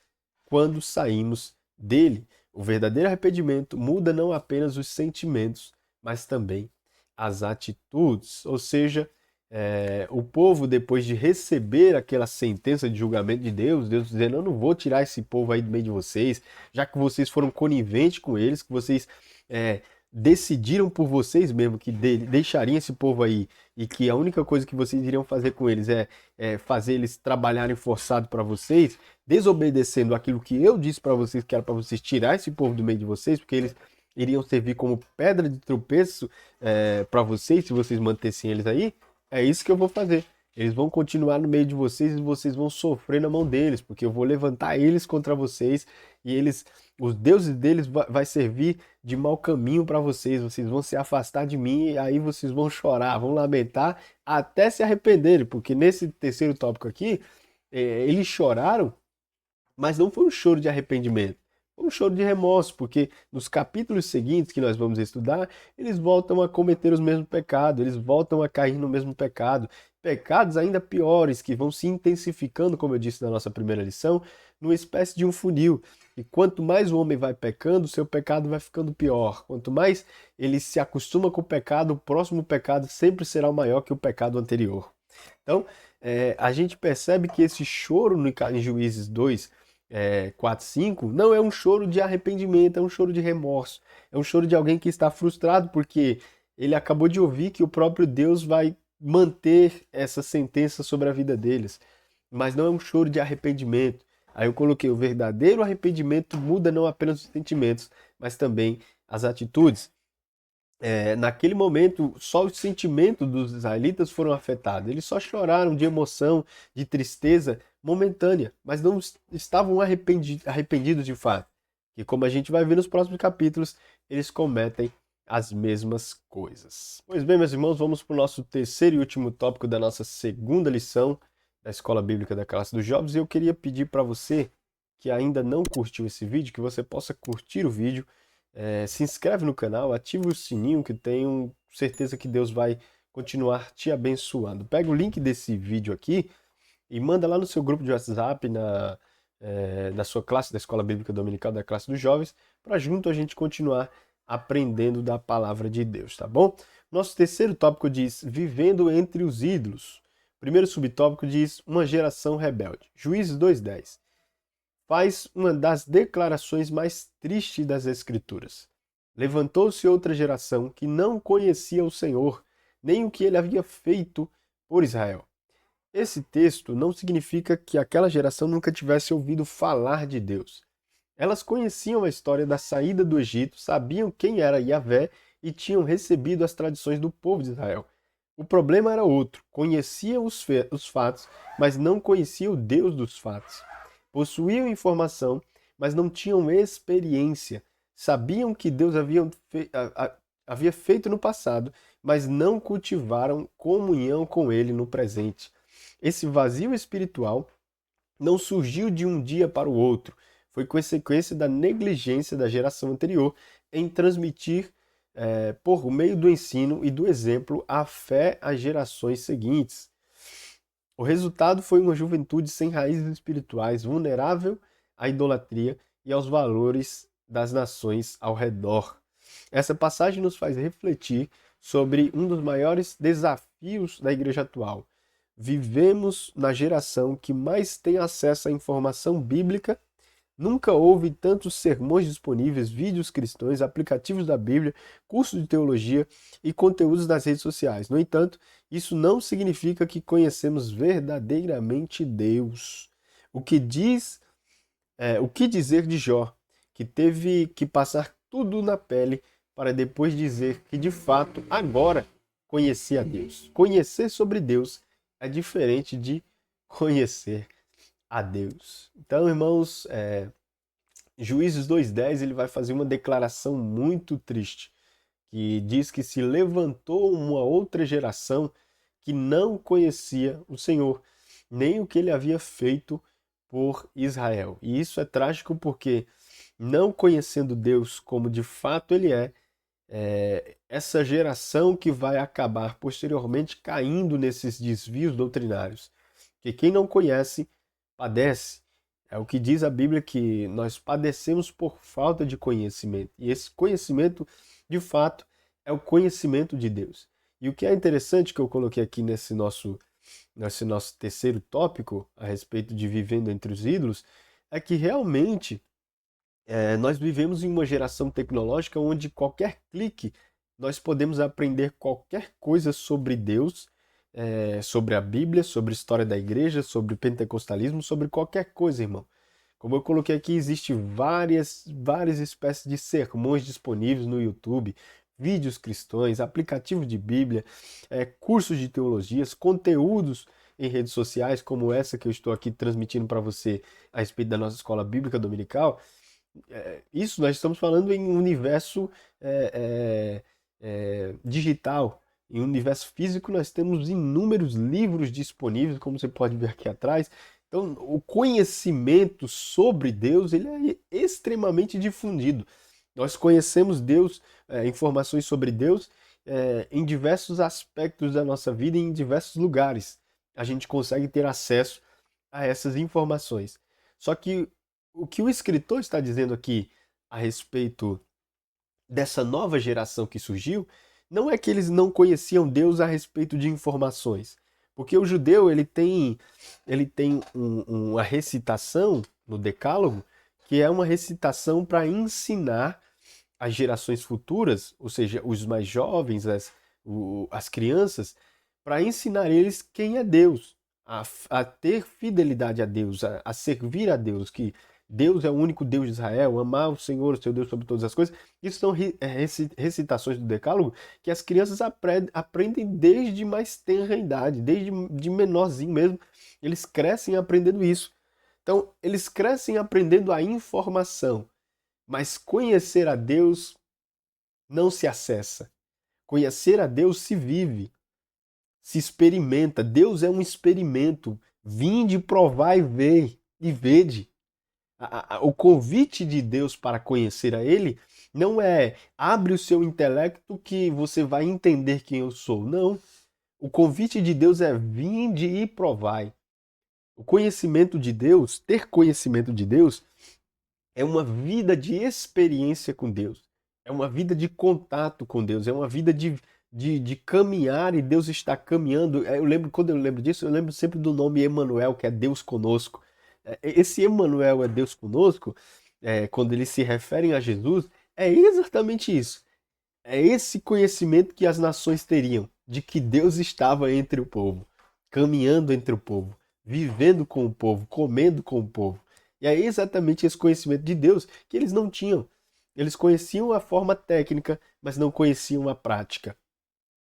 quando saímos dele. O verdadeiro arrependimento muda não apenas os sentimentos, mas também as atitudes. Ou seja, o povo, depois de receber aquela sentença de julgamento de Deus, Deus dizendo: eu não vou tirar esse povo aí do meio de vocês, já que vocês foram coniventes com eles, que vocês decidiram por vocês mesmos que deixariam esse povo aí e que a única coisa que vocês iriam fazer com eles é fazer eles trabalharem forçado para vocês, desobedecendo aquilo que eu disse para vocês, que era para vocês tirar esse povo do meio de vocês, porque eles iriam servir como pedra de tropeço para vocês, se vocês mantessem eles aí. É isso que eu vou fazer. Eles vão continuar no meio de vocês e vocês vão sofrer na mão deles, porque eu vou levantar eles contra vocês e os deuses deles vai servir de mau caminho para vocês. Vocês vão se afastar de mim e aí vocês vão chorar, vão lamentar até se arrependerem, porque nesse terceiro tópico aqui, eles choraram, mas não foi um choro de arrependimento. Foi um choro de remorso, porque nos capítulos seguintes que nós vamos estudar, eles voltam a cometer os mesmos pecados, eles voltam a cair no mesmo pecado. Pecados ainda piores, que vão se intensificando, como eu disse na nossa primeira lição, numa espécie de um funil. E quanto mais o homem vai pecando, o seu pecado vai ficando pior. Quanto mais ele se acostuma com o pecado, o próximo pecado sempre será maior que o pecado anterior. Então, a gente percebe que esse choro em Juízes 2, 4, 5, não é um choro de arrependimento, é um choro de remorso. É um choro de alguém que está frustrado porque ele acabou de ouvir que o próprio Deus vai manter essa sentença sobre a vida deles. Mas não é um choro de arrependimento. Aí eu coloquei: o verdadeiro arrependimento muda não apenas os sentimentos, mas também as atitudes. Naquele momento, só os sentimentos dos israelitas foram afetados. Eles só choraram de emoção, de tristeza momentânea, mas não estavam arrependidos de fato. E como a gente vai ver nos próximos capítulos, eles cometem as mesmas coisas. Pois bem, meus irmãos, vamos para o nosso terceiro e último tópico da nossa segunda lição da Escola Bíblica da Classe dos Jovens. E eu queria pedir para você que ainda não curtiu esse vídeo, que você possa curtir o vídeo, se inscreve no canal, ativa o sininho, que tenho certeza que Deus vai continuar te abençoando. Pega o link desse vídeo aqui e manda lá no seu grupo de WhatsApp, na sua classe da Escola Bíblica Dominical da Classe dos Jovens, para junto a gente continuar aprendendo da palavra de Deus, tá bom? Nosso terceiro tópico diz: vivendo entre os ídolos. O primeiro subtópico diz: uma geração rebelde. Juízes 2:10. Faz uma das declarações mais tristes das Escrituras. Levantou-se outra geração que não conhecia o Senhor, nem o que ele havia feito por Israel. Esse texto não significa que aquela geração nunca tivesse ouvido falar de Deus. Elas conheciam a história da saída do Egito, sabiam quem era Yahvé e tinham recebido as tradições do povo de Israel. O problema era outro: conheciam os fatos, mas não conheciam o Deus dos fatos. Possuíam informação, mas não tinham experiência. Sabiam que Deus havia feito no passado, mas não cultivaram comunhão com Ele no presente. Esse vazio espiritual não surgiu de um dia para o outro. Foi consequência da negligência da geração anterior em transmitir, por meio do ensino e do exemplo, a fé às gerações seguintes. O resultado foi uma juventude sem raízes espirituais, vulnerável à idolatria e aos valores das nações ao redor. Essa passagem nos faz refletir sobre um dos maiores desafios da igreja atual. Vivemos na geração que mais tem acesso à informação bíblica Nunca houve tantos sermões disponíveis, vídeos cristãos, aplicativos da Bíblia, cursos de teologia e conteúdos nas redes sociais. No entanto, isso não significa que conhecemos verdadeiramente Deus. O que diz, o que dizer de Jó, que teve que passar tudo na pele para depois dizer que de fato agora conhecia Deus. Conhecer sobre Deus é diferente de conhecer a Deus. Então, irmãos, Juízes 2:10 ele vai fazer uma declaração muito triste, que diz que se levantou uma outra geração que não conhecia o Senhor, nem o que ele havia feito por Israel. E isso é trágico porque, não conhecendo Deus como de fato ele é essa geração que vai acabar posteriormente caindo nesses desvios doutrinários. Que quem não conhece, padece. É o que diz a Bíblia que nós padecemos por falta de conhecimento. E esse conhecimento, de fato, é o conhecimento de Deus. E o que é interessante que eu coloquei aqui nesse nosso terceiro tópico, a respeito de vivendo entre os ídolos, é que realmente nós vivemos em uma geração tecnológica onde qualquer clique nós podemos aprender qualquer coisa sobre Deus, sobre a Bíblia, sobre a história da igreja, sobre o pentecostalismo, sobre qualquer coisa, irmão. Como eu coloquei aqui, existem várias espécies de sermões disponíveis no YouTube, vídeos cristãos, aplicativos de Bíblia, cursos de teologias, conteúdos em redes sociais, como essa que eu estou aqui transmitindo para você a respeito da nossa escola bíblica dominical. Isso nós estamos falando em um universo digital. Em um universo físico nós temos inúmeros livros disponíveis, como você pode ver aqui atrás. Então, o conhecimento sobre Deus ele é extremamente difundido. Nós conhecemos Deus, informações sobre Deus, em diversos aspectos da nossa vida e em diversos lugares. A gente consegue ter acesso a essas informações. Só que o que o escritor está dizendo aqui a respeito dessa nova geração que surgiu, não é que eles não conheciam Deus a respeito de informações. Porque o judeu ele tem uma recitação no Decálogo, que é uma recitação para ensinar as gerações futuras, ou seja, os mais jovens, as crianças, para ensinar eles quem é Deus, a ter fidelidade a Deus, a servir a Deus, que Deus é o único Deus de Israel, amar o Senhor, o seu Deus sobre todas as coisas. Isso são recitações do Decálogo que as crianças aprendem desde mais tenra idade, desde de menorzinho mesmo. Eles crescem aprendendo isso. Então, eles crescem aprendendo a informação, mas conhecer a Deus não se acessa. Conhecer a Deus se vive, se experimenta. Deus é um experimento. Vinde, provai e ver e vede. O convite de Deus para conhecer a Ele não é abre o seu intelecto que você vai entender quem eu sou. Não. O convite de Deus é vinde e provai. O conhecimento de Deus, ter conhecimento de Deus, é uma vida de experiência com Deus. É uma vida de contato com Deus. É uma vida de caminhar e Deus está caminhando. Quando eu lembro disso, eu lembro sempre do nome Emanuel, que é Deus conosco. Esse Emanuel é Deus conosco, quando eles se referem a Jesus, é exatamente isso. É esse conhecimento que as nações teriam, de que Deus estava entre o povo, caminhando entre o povo, vivendo com o povo, comendo com o povo. E é exatamente esse conhecimento de Deus que eles não tinham. Eles conheciam a forma técnica, mas não conheciam a prática.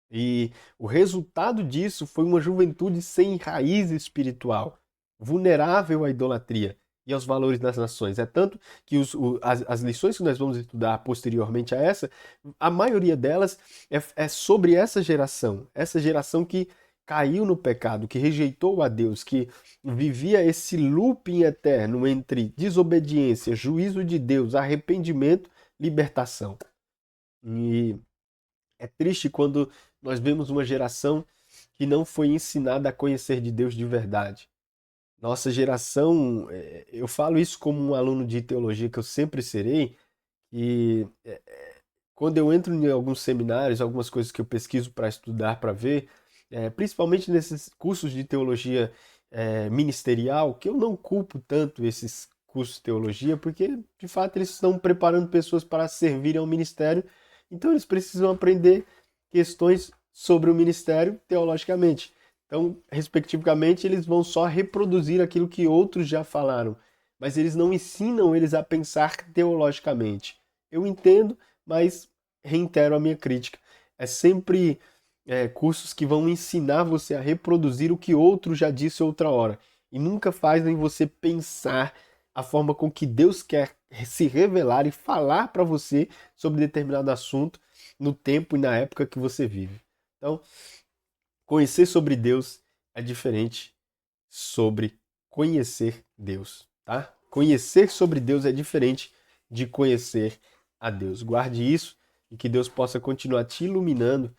E o resultado disso foi uma juventude sem raiz espiritual, vulnerável à idolatria e aos valores das nações. É tanto que as lições que nós vamos estudar posteriormente a essa, a maioria delas é sobre essa geração que caiu no pecado, que rejeitou a Deus, que vivia esse looping eterno entre desobediência, juízo de Deus, arrependimento, libertação. E é triste quando nós vemos uma geração que não foi ensinada a conhecer de Deus de verdade. Nossa geração, eu falo isso como um aluno de teologia que eu sempre serei, e quando eu entro em alguns seminários, algumas coisas que eu pesquiso para estudar, para ver, principalmente nesses cursos de teologia ministerial, que eu não culpo tanto esses curso de teologia, porque de fato eles estão preparando pessoas para servirem ao ministério, então eles precisam aprender questões sobre o ministério teologicamente. Então, respectivamente, eles vão só reproduzir aquilo que outros já falaram, mas eles não ensinam eles a pensar teologicamente. Eu entendo, mas reitero a minha crítica. É sempre cursos que vão ensinar você a reproduzir o que outro já disse outra hora e nunca fazem você pensar a forma com que Deus quer se revelar e falar para você sobre determinado assunto no tempo e na época que você vive. Então, conhecer sobre Deus é diferente sobre conhecer Deus, tá? Conhecer sobre Deus é diferente de conhecer a Deus. Guarde isso e que Deus possa continuar te iluminando,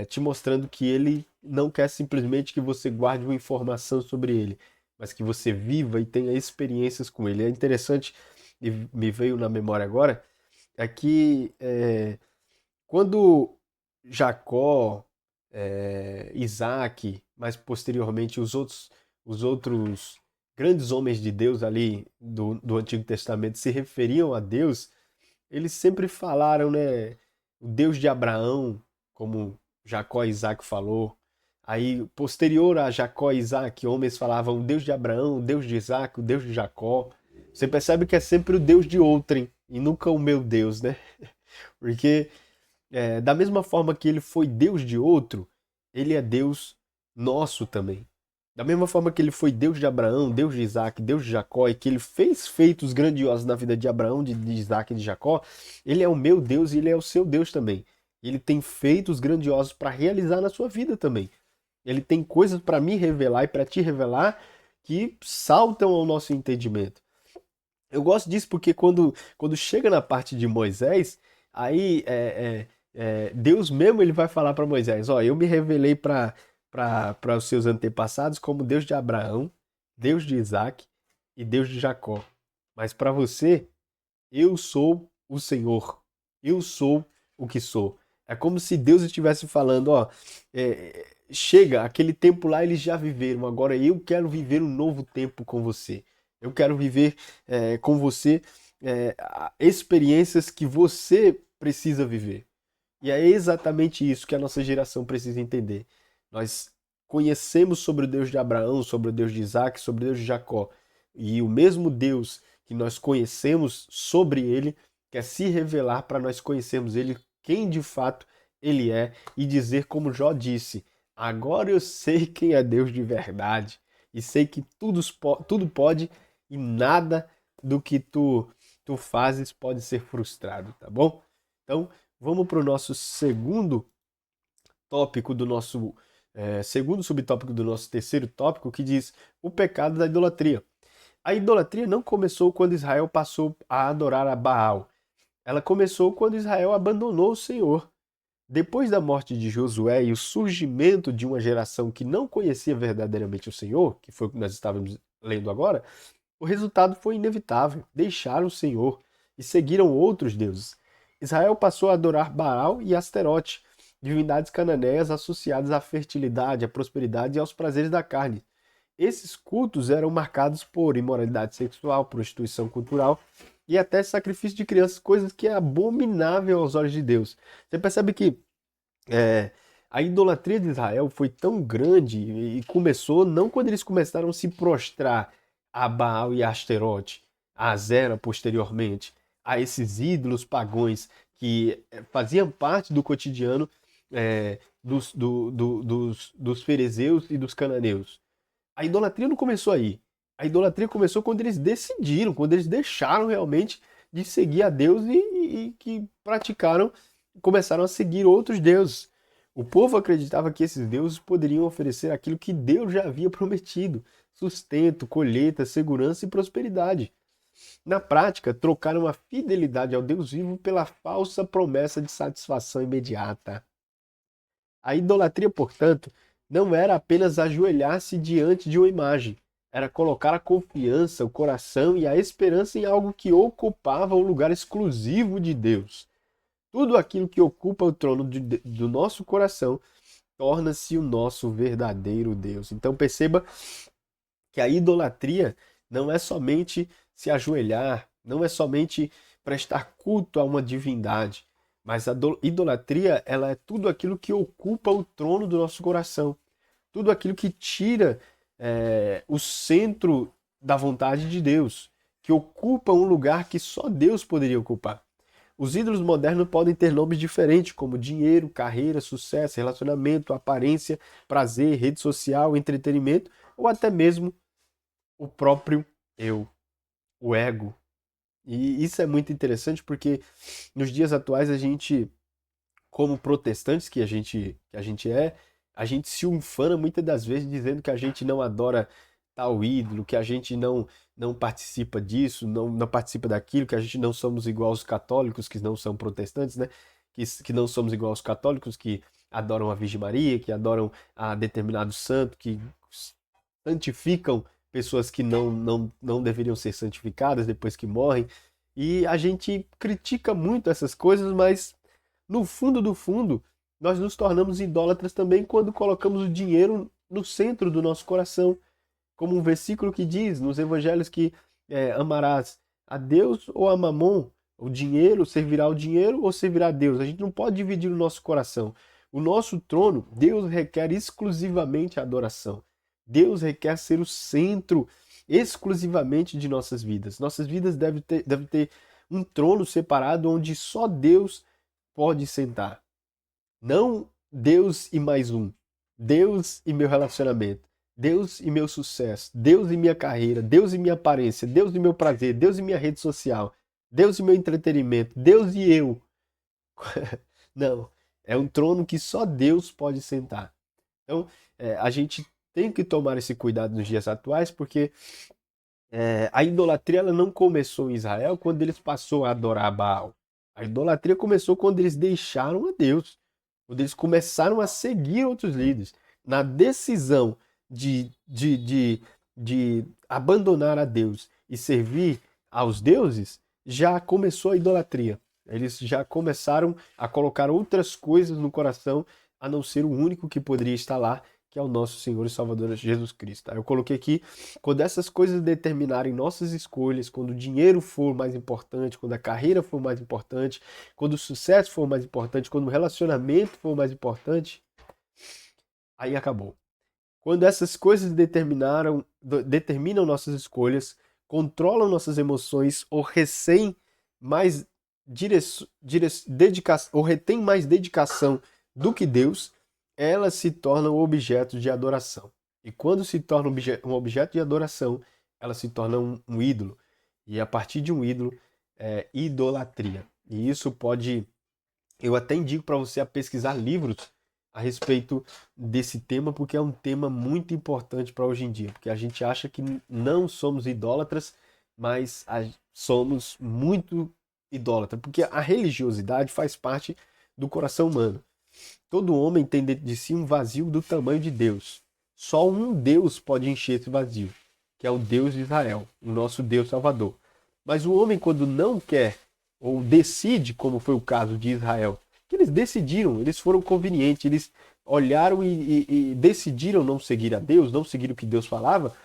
te mostrando que Ele não quer simplesmente que você guarde uma informação sobre Ele, mas que você viva e tenha experiências com Ele. É interessante, e me veio na memória agora, é que quando Jacó, Isaac, mas posteriormente os outros grandes homens de Deus ali do Antigo Testamento se referiam a Deus, eles sempre falaram, né, o Deus de Abraão, como Jacó e Isaac falou. Aí, posterior a Jacó e Isaac, homens falavam o Deus de Abraão, o Deus de Isaac, o Deus de Jacó. Você percebe que é sempre o Deus de outrem e nunca o meu Deus, né? Porque da mesma forma que ele foi Deus de outro, ele é Deus nosso também. Da mesma forma que ele foi Deus de Abraão, Deus de Isaac, Deus de Jacó, e que ele fez feitos grandiosos na vida de Abraão, de Isaac e de Jacó, ele é o meu Deus e ele é o seu Deus também. Ele tem feitos grandiosos para realizar na sua vida também. Ele tem coisas para me revelar e para te revelar que saltam ao nosso entendimento. Eu gosto disso porque quando chega na parte de Moisés, aí Deus mesmo ele vai falar para Moisés, ó, eu me revelei para os seus antepassados como Deus de Abraão, Deus de Isaac e Deus de Jacó. Mas para você, eu sou o Senhor. Eu sou o que sou. É como se Deus estivesse falando, ó, chega, aquele tempo lá eles já viveram, agora eu quero viver um novo tempo com você. Eu quero viver com você experiências que você precisa viver. E é exatamente isso que a nossa geração precisa entender. Nós conhecemos sobre o Deus de Abraão, sobre o Deus de Isaac, sobre o Deus de Jacó. E o mesmo Deus que nós conhecemos sobre ele quer se revelar para nós conhecermos ele, quem de fato ele é, e dizer como Jó disse: agora eu sei quem é Deus de verdade, e sei que tudo pode e nada do que tu fazes pode ser frustrado, tá bom? Então, vamos para o nosso segundo tópico do nosso segundo subtópico do nosso terceiro tópico, que diz o pecado da idolatria. A idolatria não começou quando Israel passou a adorar a Baal. Ela começou quando Israel abandonou o Senhor. Depois da morte de Josué e o surgimento de uma geração que não conhecia verdadeiramente o Senhor, que foi o que nós estávamos lendo agora, o resultado foi inevitável. Deixaram o Senhor e seguiram outros deuses. Israel passou a adorar Baal e Asterote, divindades cananeias associadas à fertilidade, à prosperidade e aos prazeres da carne. Esses cultos eram marcados por imoralidade sexual, prostituição cultural e até sacrifício de crianças, coisas que é abominável aos olhos de Deus. Você percebe que é, a idolatria de Israel foi tão grande e começou não quando eles começaram a se prostrar a Baal e a Asterote, a Azera posteriormente, a esses ídolos pagãos que faziam parte do cotidiano dos fariseus e dos cananeus. A idolatria não começou aí. A idolatria começou quando eles decidiram, quando eles deixaram realmente de seguir a Deus e que praticaram, começaram a seguir outros deuses. O povo acreditava que esses deuses poderiam oferecer aquilo que Deus já havia prometido: sustento, colheita, segurança e prosperidade. Na prática, trocaram a fidelidade ao Deus vivo pela falsa promessa de satisfação imediata. A idolatria, portanto, não era apenas ajoelhar-se diante de uma imagem, era colocar a confiança, o coração e a esperança em algo que ocupava o lugar exclusivo de Deus. Tudo aquilo que ocupa o trono do nosso coração torna-se o nosso verdadeiro Deus. Então perceba que a idolatria não é somente se ajoelhar, não é somente prestar culto a uma divindade, mas a idolatria, ela é tudo aquilo que ocupa o trono do nosso coração, tudo aquilo que tira o centro da vontade de Deus, que ocupa um lugar que só Deus poderia ocupar. Os ídolos modernos podem ter nomes diferentes, como dinheiro, carreira, sucesso, relacionamento, aparência, prazer, rede social, entretenimento, ou até mesmo o próprio eu, o ego. E isso é muito interessante porque nos dias atuais a gente, como protestantes que a gente é, a gente se ufana muitas das vezes dizendo que a gente não adora tal ídolo, que a gente não participa disso, não participa daquilo, que a gente não somos igual aos católicos, que não são protestantes, né? Que não somos igual aos católicos, que adoram a Virgem Maria, que adoram a determinado santo, que santificam pessoas que não deveriam ser santificadas depois que morrem. E a gente critica muito essas coisas, mas no fundo do fundo, nós nos tornamos idólatras também quando colocamos o dinheiro no centro do nosso coração. Como um versículo que diz nos evangelhos que amarás a Deus ou a Mamon, o dinheiro, servirá ao dinheiro ou servirá a Deus. A gente não pode dividir o nosso coração. O nosso trono, Deus requer exclusivamente a adoração. Deus requer ser o centro exclusivamente de nossas vidas. Nossas vidas devem ter um trono separado onde só Deus pode sentar. Não Deus e mais um. Deus e meu relacionamento. Deus e meu sucesso. Deus e minha carreira. Deus e minha aparência. Deus e meu prazer. Deus e minha rede social. Deus e meu entretenimento. Deus e eu. Não. É um trono que só Deus pode sentar. Então, a gente tem que tomar esse cuidado nos dias atuais, porque a idolatria ela não começou em Israel quando eles passaram a adorar Baal. A idolatria começou quando eles deixaram a Deus, quando eles começaram a seguir outros líderes. Na decisão de abandonar a Deus e servir aos deuses, já começou a idolatria. Eles já começaram a colocar outras coisas no coração, a não ser o único que poderia estar lá, que é o nosso Senhor e Salvador Jesus Cristo. Tá? Eu coloquei aqui, quando essas coisas determinarem nossas escolhas, quando o dinheiro for mais importante, quando a carreira for mais importante, quando o sucesso for mais importante, quando o relacionamento for mais importante, aí acabou. Quando essas coisas determinam nossas escolhas, controlam nossas emoções ou recém mais ou retém mais dedicação do que Deus, elas se tornam objetos de adoração. E quando se torna um objeto de adoração, elas se tornam um ídolo. E a partir de um ídolo, idolatria. E isso pode. Eu até indico para você a pesquisar livros a respeito desse tema, porque é um tema muito importante para hoje em dia. Porque a gente acha que não somos idólatras, mas somos muito idólatras. Porque a religiosidade faz parte do coração humano. Todo homem tem dentro de si um vazio do tamanho de Deus. Só um Deus pode encher esse vazio, que é o Deus de Israel, o nosso Deus Salvador. Mas o homem, quando não quer ou decide, como foi o caso de Israel, que eles decidiram, eles foram convenientes, eles olharam e decidiram não seguir a Deus, não seguir o que Deus falava,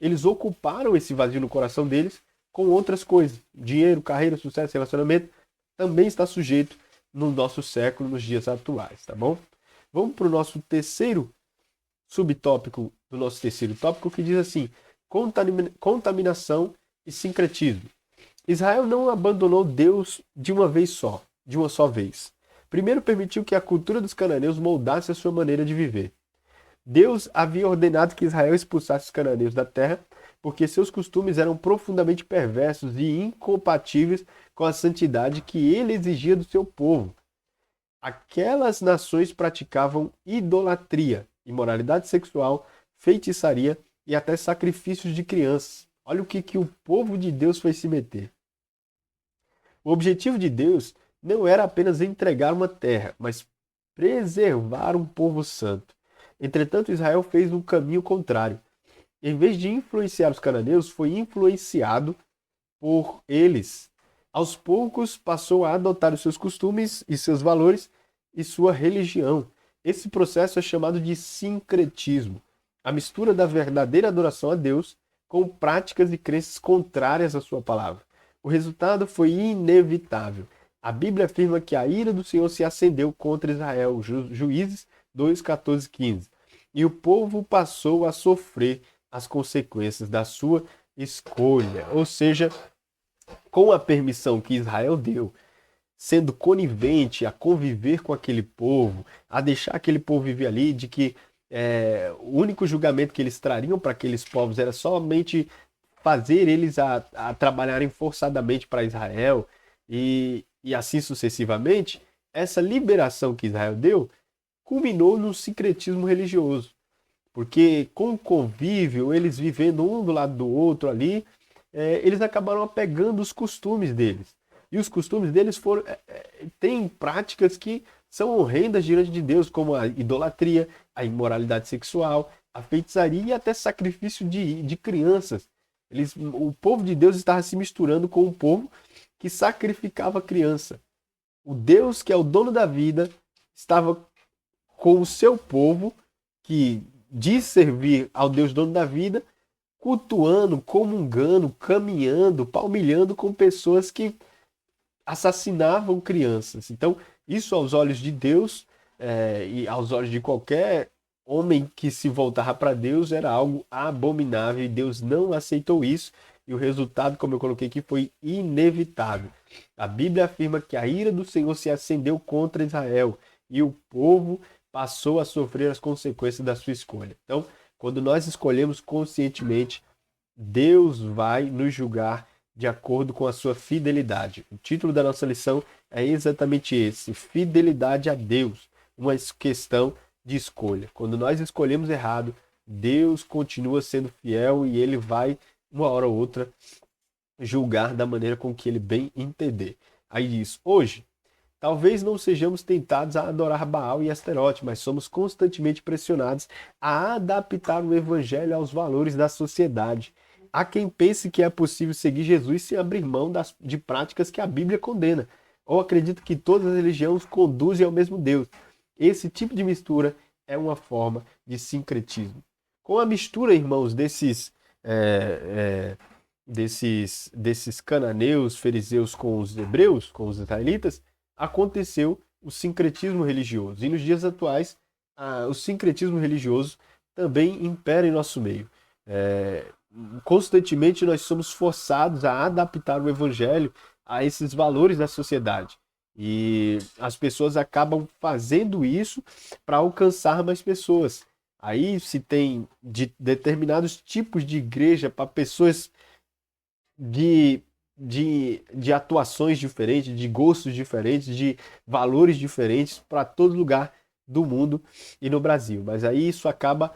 eles ocuparam esse vazio no coração deles com outras coisas. Dinheiro, carreira, sucesso, relacionamento, também está sujeito no nosso século, nos dias atuais, tá bom? Vamos para o nosso terceiro subtópico do nosso terceiro tópico, que diz assim: contaminação e sincretismo. Israel não abandonou Deus de uma só vez. Primeiro permitiu que a cultura dos cananeus moldasse a sua maneira de viver. Deus havia ordenado que Israel expulsasse os cananeus da terra, porque seus costumes eram profundamente perversos e incompatíveis com a santidade que ele exigia do seu povo. Aquelas nações praticavam idolatria, imoralidade sexual, feitiçaria e até sacrifícios de crianças. Olha o que o povo de Deus foi se meter. O objetivo de Deus não era apenas entregar uma terra, mas preservar um povo santo. Entretanto, Israel fez um caminho contrário. Em vez de influenciar os cananeus, foi influenciado por eles. Aos poucos, passou a adotar os seus costumes e seus valores e sua religião. Esse processo é chamado de sincretismo, a mistura da verdadeira adoração a Deus com práticas e crenças contrárias à sua palavra. O resultado foi inevitável. A Bíblia afirma que a ira do Senhor se acendeu contra Israel, Juízes 2, 14, 15. E o povo passou a sofrer as consequências da sua escolha. Ou seja, com a permissão que Israel deu, sendo conivente a conviver com aquele povo, a deixar aquele povo viver ali, de que o único julgamento que eles trariam para aqueles povos era somente fazer eles a trabalharem forçadamente para Israel e assim sucessivamente, essa liberação que Israel deu culminou no sincretismo religioso. Porque com o convívio, eles vivendo um do lado do outro ali, eles acabaram apegando os costumes deles. E os costumes deles têm práticas que são horrendas diante de Deus, como a idolatria, a imoralidade sexual, a feitiçaria e até sacrifício de crianças. O povo de Deus estava se misturando com o povo que sacrificava a criança. O Deus, que é o dono da vida, estava com o seu povo, que diz servir ao Deus dono da vida, cultuando, comungando, caminhando, palmilhando com pessoas que assassinavam crianças. Então, isso aos olhos de Deus e aos olhos de qualquer homem que se voltava para Deus era algo abominável e Deus não aceitou isso. E o resultado, como eu coloquei aqui, foi inevitável. A Bíblia afirma que a ira do Senhor se acendeu contra Israel e o povo passou a sofrer as consequências da sua escolha. Então, quando nós escolhemos conscientemente, Deus vai nos julgar de acordo com a sua fidelidade. O título da nossa lição é exatamente esse: fidelidade a Deus, uma questão de escolha. Quando nós escolhemos errado, Deus continua sendo fiel e ele vai, uma hora ou outra, julgar da maneira com que ele bem entender. Aí diz: hoje, talvez não sejamos tentados a adorar Baal e Asterote, mas somos constantemente pressionados a adaptar o evangelho aos valores da sociedade. Há quem pense que é possível seguir Jesus sem abrir mão de práticas que a Bíblia condena, ou acredita que todas as religiões conduzem ao mesmo Deus. Esse tipo de mistura é uma forma de sincretismo. Com a mistura, irmãos, desses cananeus, fariseus com os hebreus, com os israelitas, aconteceu o sincretismo religioso. E nos dias atuais, o sincretismo religioso também impera em nosso meio. Constantemente nós somos forçados a adaptar o evangelho a esses valores da sociedade. E as pessoas acabam fazendo isso para alcançar mais pessoas. Aí se tem determinados tipos de igreja para pessoas de atuações diferentes, de gostos diferentes, de valores diferentes para todo lugar do mundo e no Brasil. Mas aí isso acaba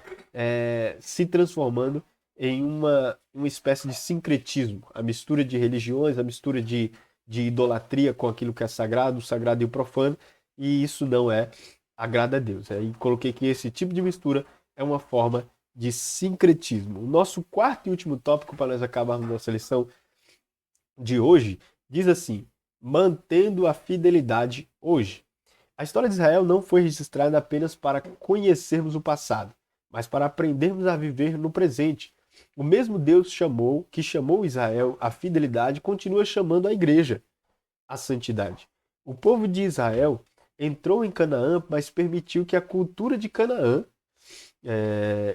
se transformando em uma espécie de sincretismo, a mistura de religiões, a mistura de idolatria com aquilo que é sagrado, o sagrado e o profano, e isso não agrada a Deus. Aí coloquei que esse tipo de mistura é uma forma de sincretismo. O nosso quarto e último tópico para nós acabarmos nossa lição de hoje diz assim: mantendo a fidelidade hoje. A história de Israel não foi registrada apenas para conhecermos o passado, mas para aprendermos a viver no presente. O mesmo Deus que chamou Israel à fidelidade, continua chamando a igreja à santidade. O povo de Israel entrou em Canaã, mas permitiu que a cultura de Canaã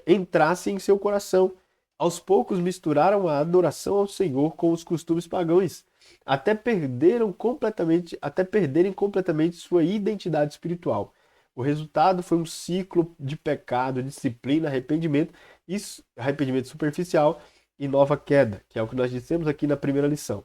entrasse em seu coração. Aos poucos misturaram a adoração ao Senhor com os costumes pagãos, até perderem completamente sua identidade espiritual. O resultado foi um ciclo de pecado, disciplina, arrependimento superficial e nova queda, que é o que nós dissemos aqui na primeira lição.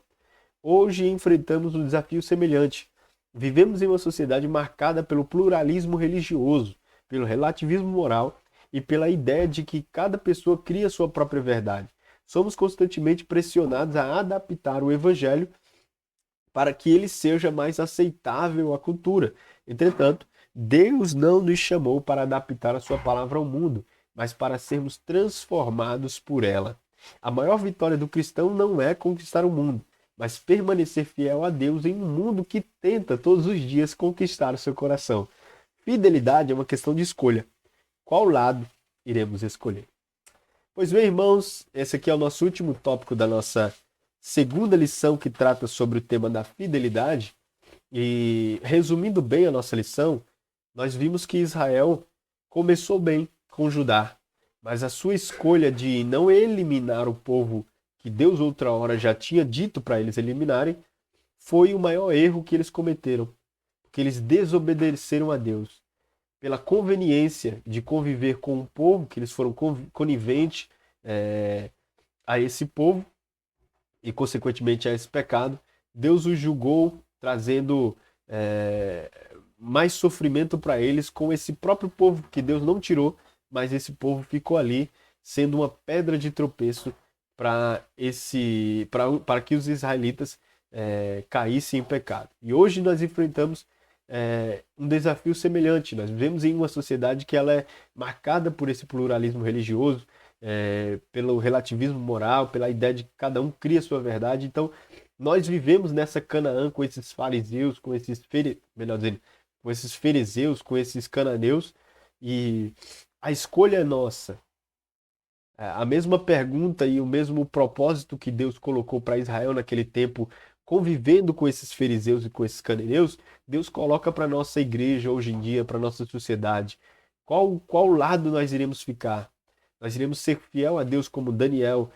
Hoje enfrentamos um desafio semelhante. Vivemos em uma sociedade marcada pelo pluralismo religioso, pelo relativismo moral e pela ideia de que cada pessoa cria sua própria verdade. Somos constantemente pressionados a adaptar o evangelho para que ele seja mais aceitável à cultura. Entretanto, Deus não nos chamou para adaptar a sua palavra ao mundo, mas para sermos transformados por ela. A maior vitória do cristão não é conquistar o mundo, mas permanecer fiel a Deus em um mundo que tenta todos os dias conquistar o seu coração. Fidelidade é uma questão de escolha. Qual lado iremos escolher? Pois bem, irmãos, esse aqui é o nosso último tópico da nossa segunda lição que trata sobre o tema da fidelidade. E resumindo bem a nossa lição, nós vimos que Israel começou bem com Judá, mas a sua escolha de não eliminar o povo que Deus outra hora já tinha dito para eles eliminarem foi o maior erro que eles cometeram, porque eles desobedeceram a Deus pela conveniência de conviver com um povo, que eles foram coniventes a esse povo e, consequentemente, a esse pecado. Deus os julgou, trazendo mais sofrimento para eles com esse próprio povo que Deus não tirou, mas esse povo ficou ali sendo uma pedra de tropeço para que os israelitas caíssem em pecado. E hoje nós enfrentamos um desafio semelhante. Nós vivemos em uma sociedade que ela é marcada por esse pluralismo religioso, pelo relativismo moral, pela ideia de que cada um cria a sua verdade. Então, nós vivemos nessa Canaã com esses fariseus, com esses com esses fariseus, com esses cananeus, e a escolha é nossa. A mesma pergunta e o mesmo propósito que Deus colocou para Israel naquele tempo, convivendo com esses fariseus e com esses cananeus, Deus coloca para a nossa igreja hoje em dia, para a nossa sociedade. Qual lado nós iremos ficar? Nós iremos ser fiel a Deus como Daniel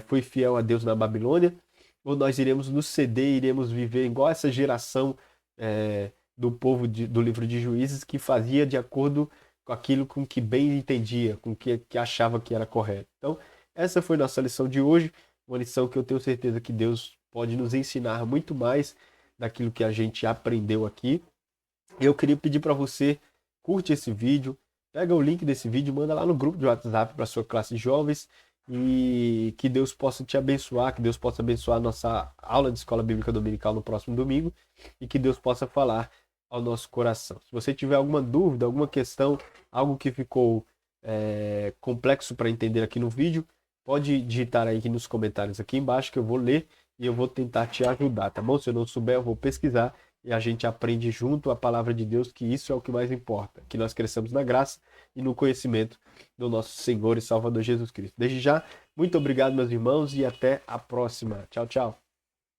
foi fiel a Deus na Babilônia? Ou nós iremos nos ceder, iremos viver igual essa geração do povo do livro de Juízes, que fazia de acordo com aquilo com que bem entendia, com que achava que era correto? Então, essa foi nossa lição de hoje, uma lição que eu tenho certeza que Deus pode nos ensinar muito mais daquilo que a gente aprendeu aqui. Eu queria pedir para você, curte esse vídeo, pega o link desse vídeo, manda lá no grupo de WhatsApp para a sua classe de jovens, e que Deus possa te abençoar, que Deus possa abençoar a nossa aula de Escola Bíblica Dominical no próximo domingo, e que Deus possa falar ao nosso coração. Se você tiver alguma dúvida, alguma questão, algo que ficou complexo para entender aqui no vídeo, pode digitar aí nos comentários aqui embaixo que eu vou ler e eu vou tentar te ajudar, tá bom? Se eu não souber, eu vou pesquisar e a gente aprende junto a palavra de Deus, que isso é o que mais importa, que nós cresçamos na graça e no conhecimento do nosso Senhor e Salvador Jesus Cristo. Desde já, muito obrigado, meus irmãos, e até a próxima. Tchau, tchau.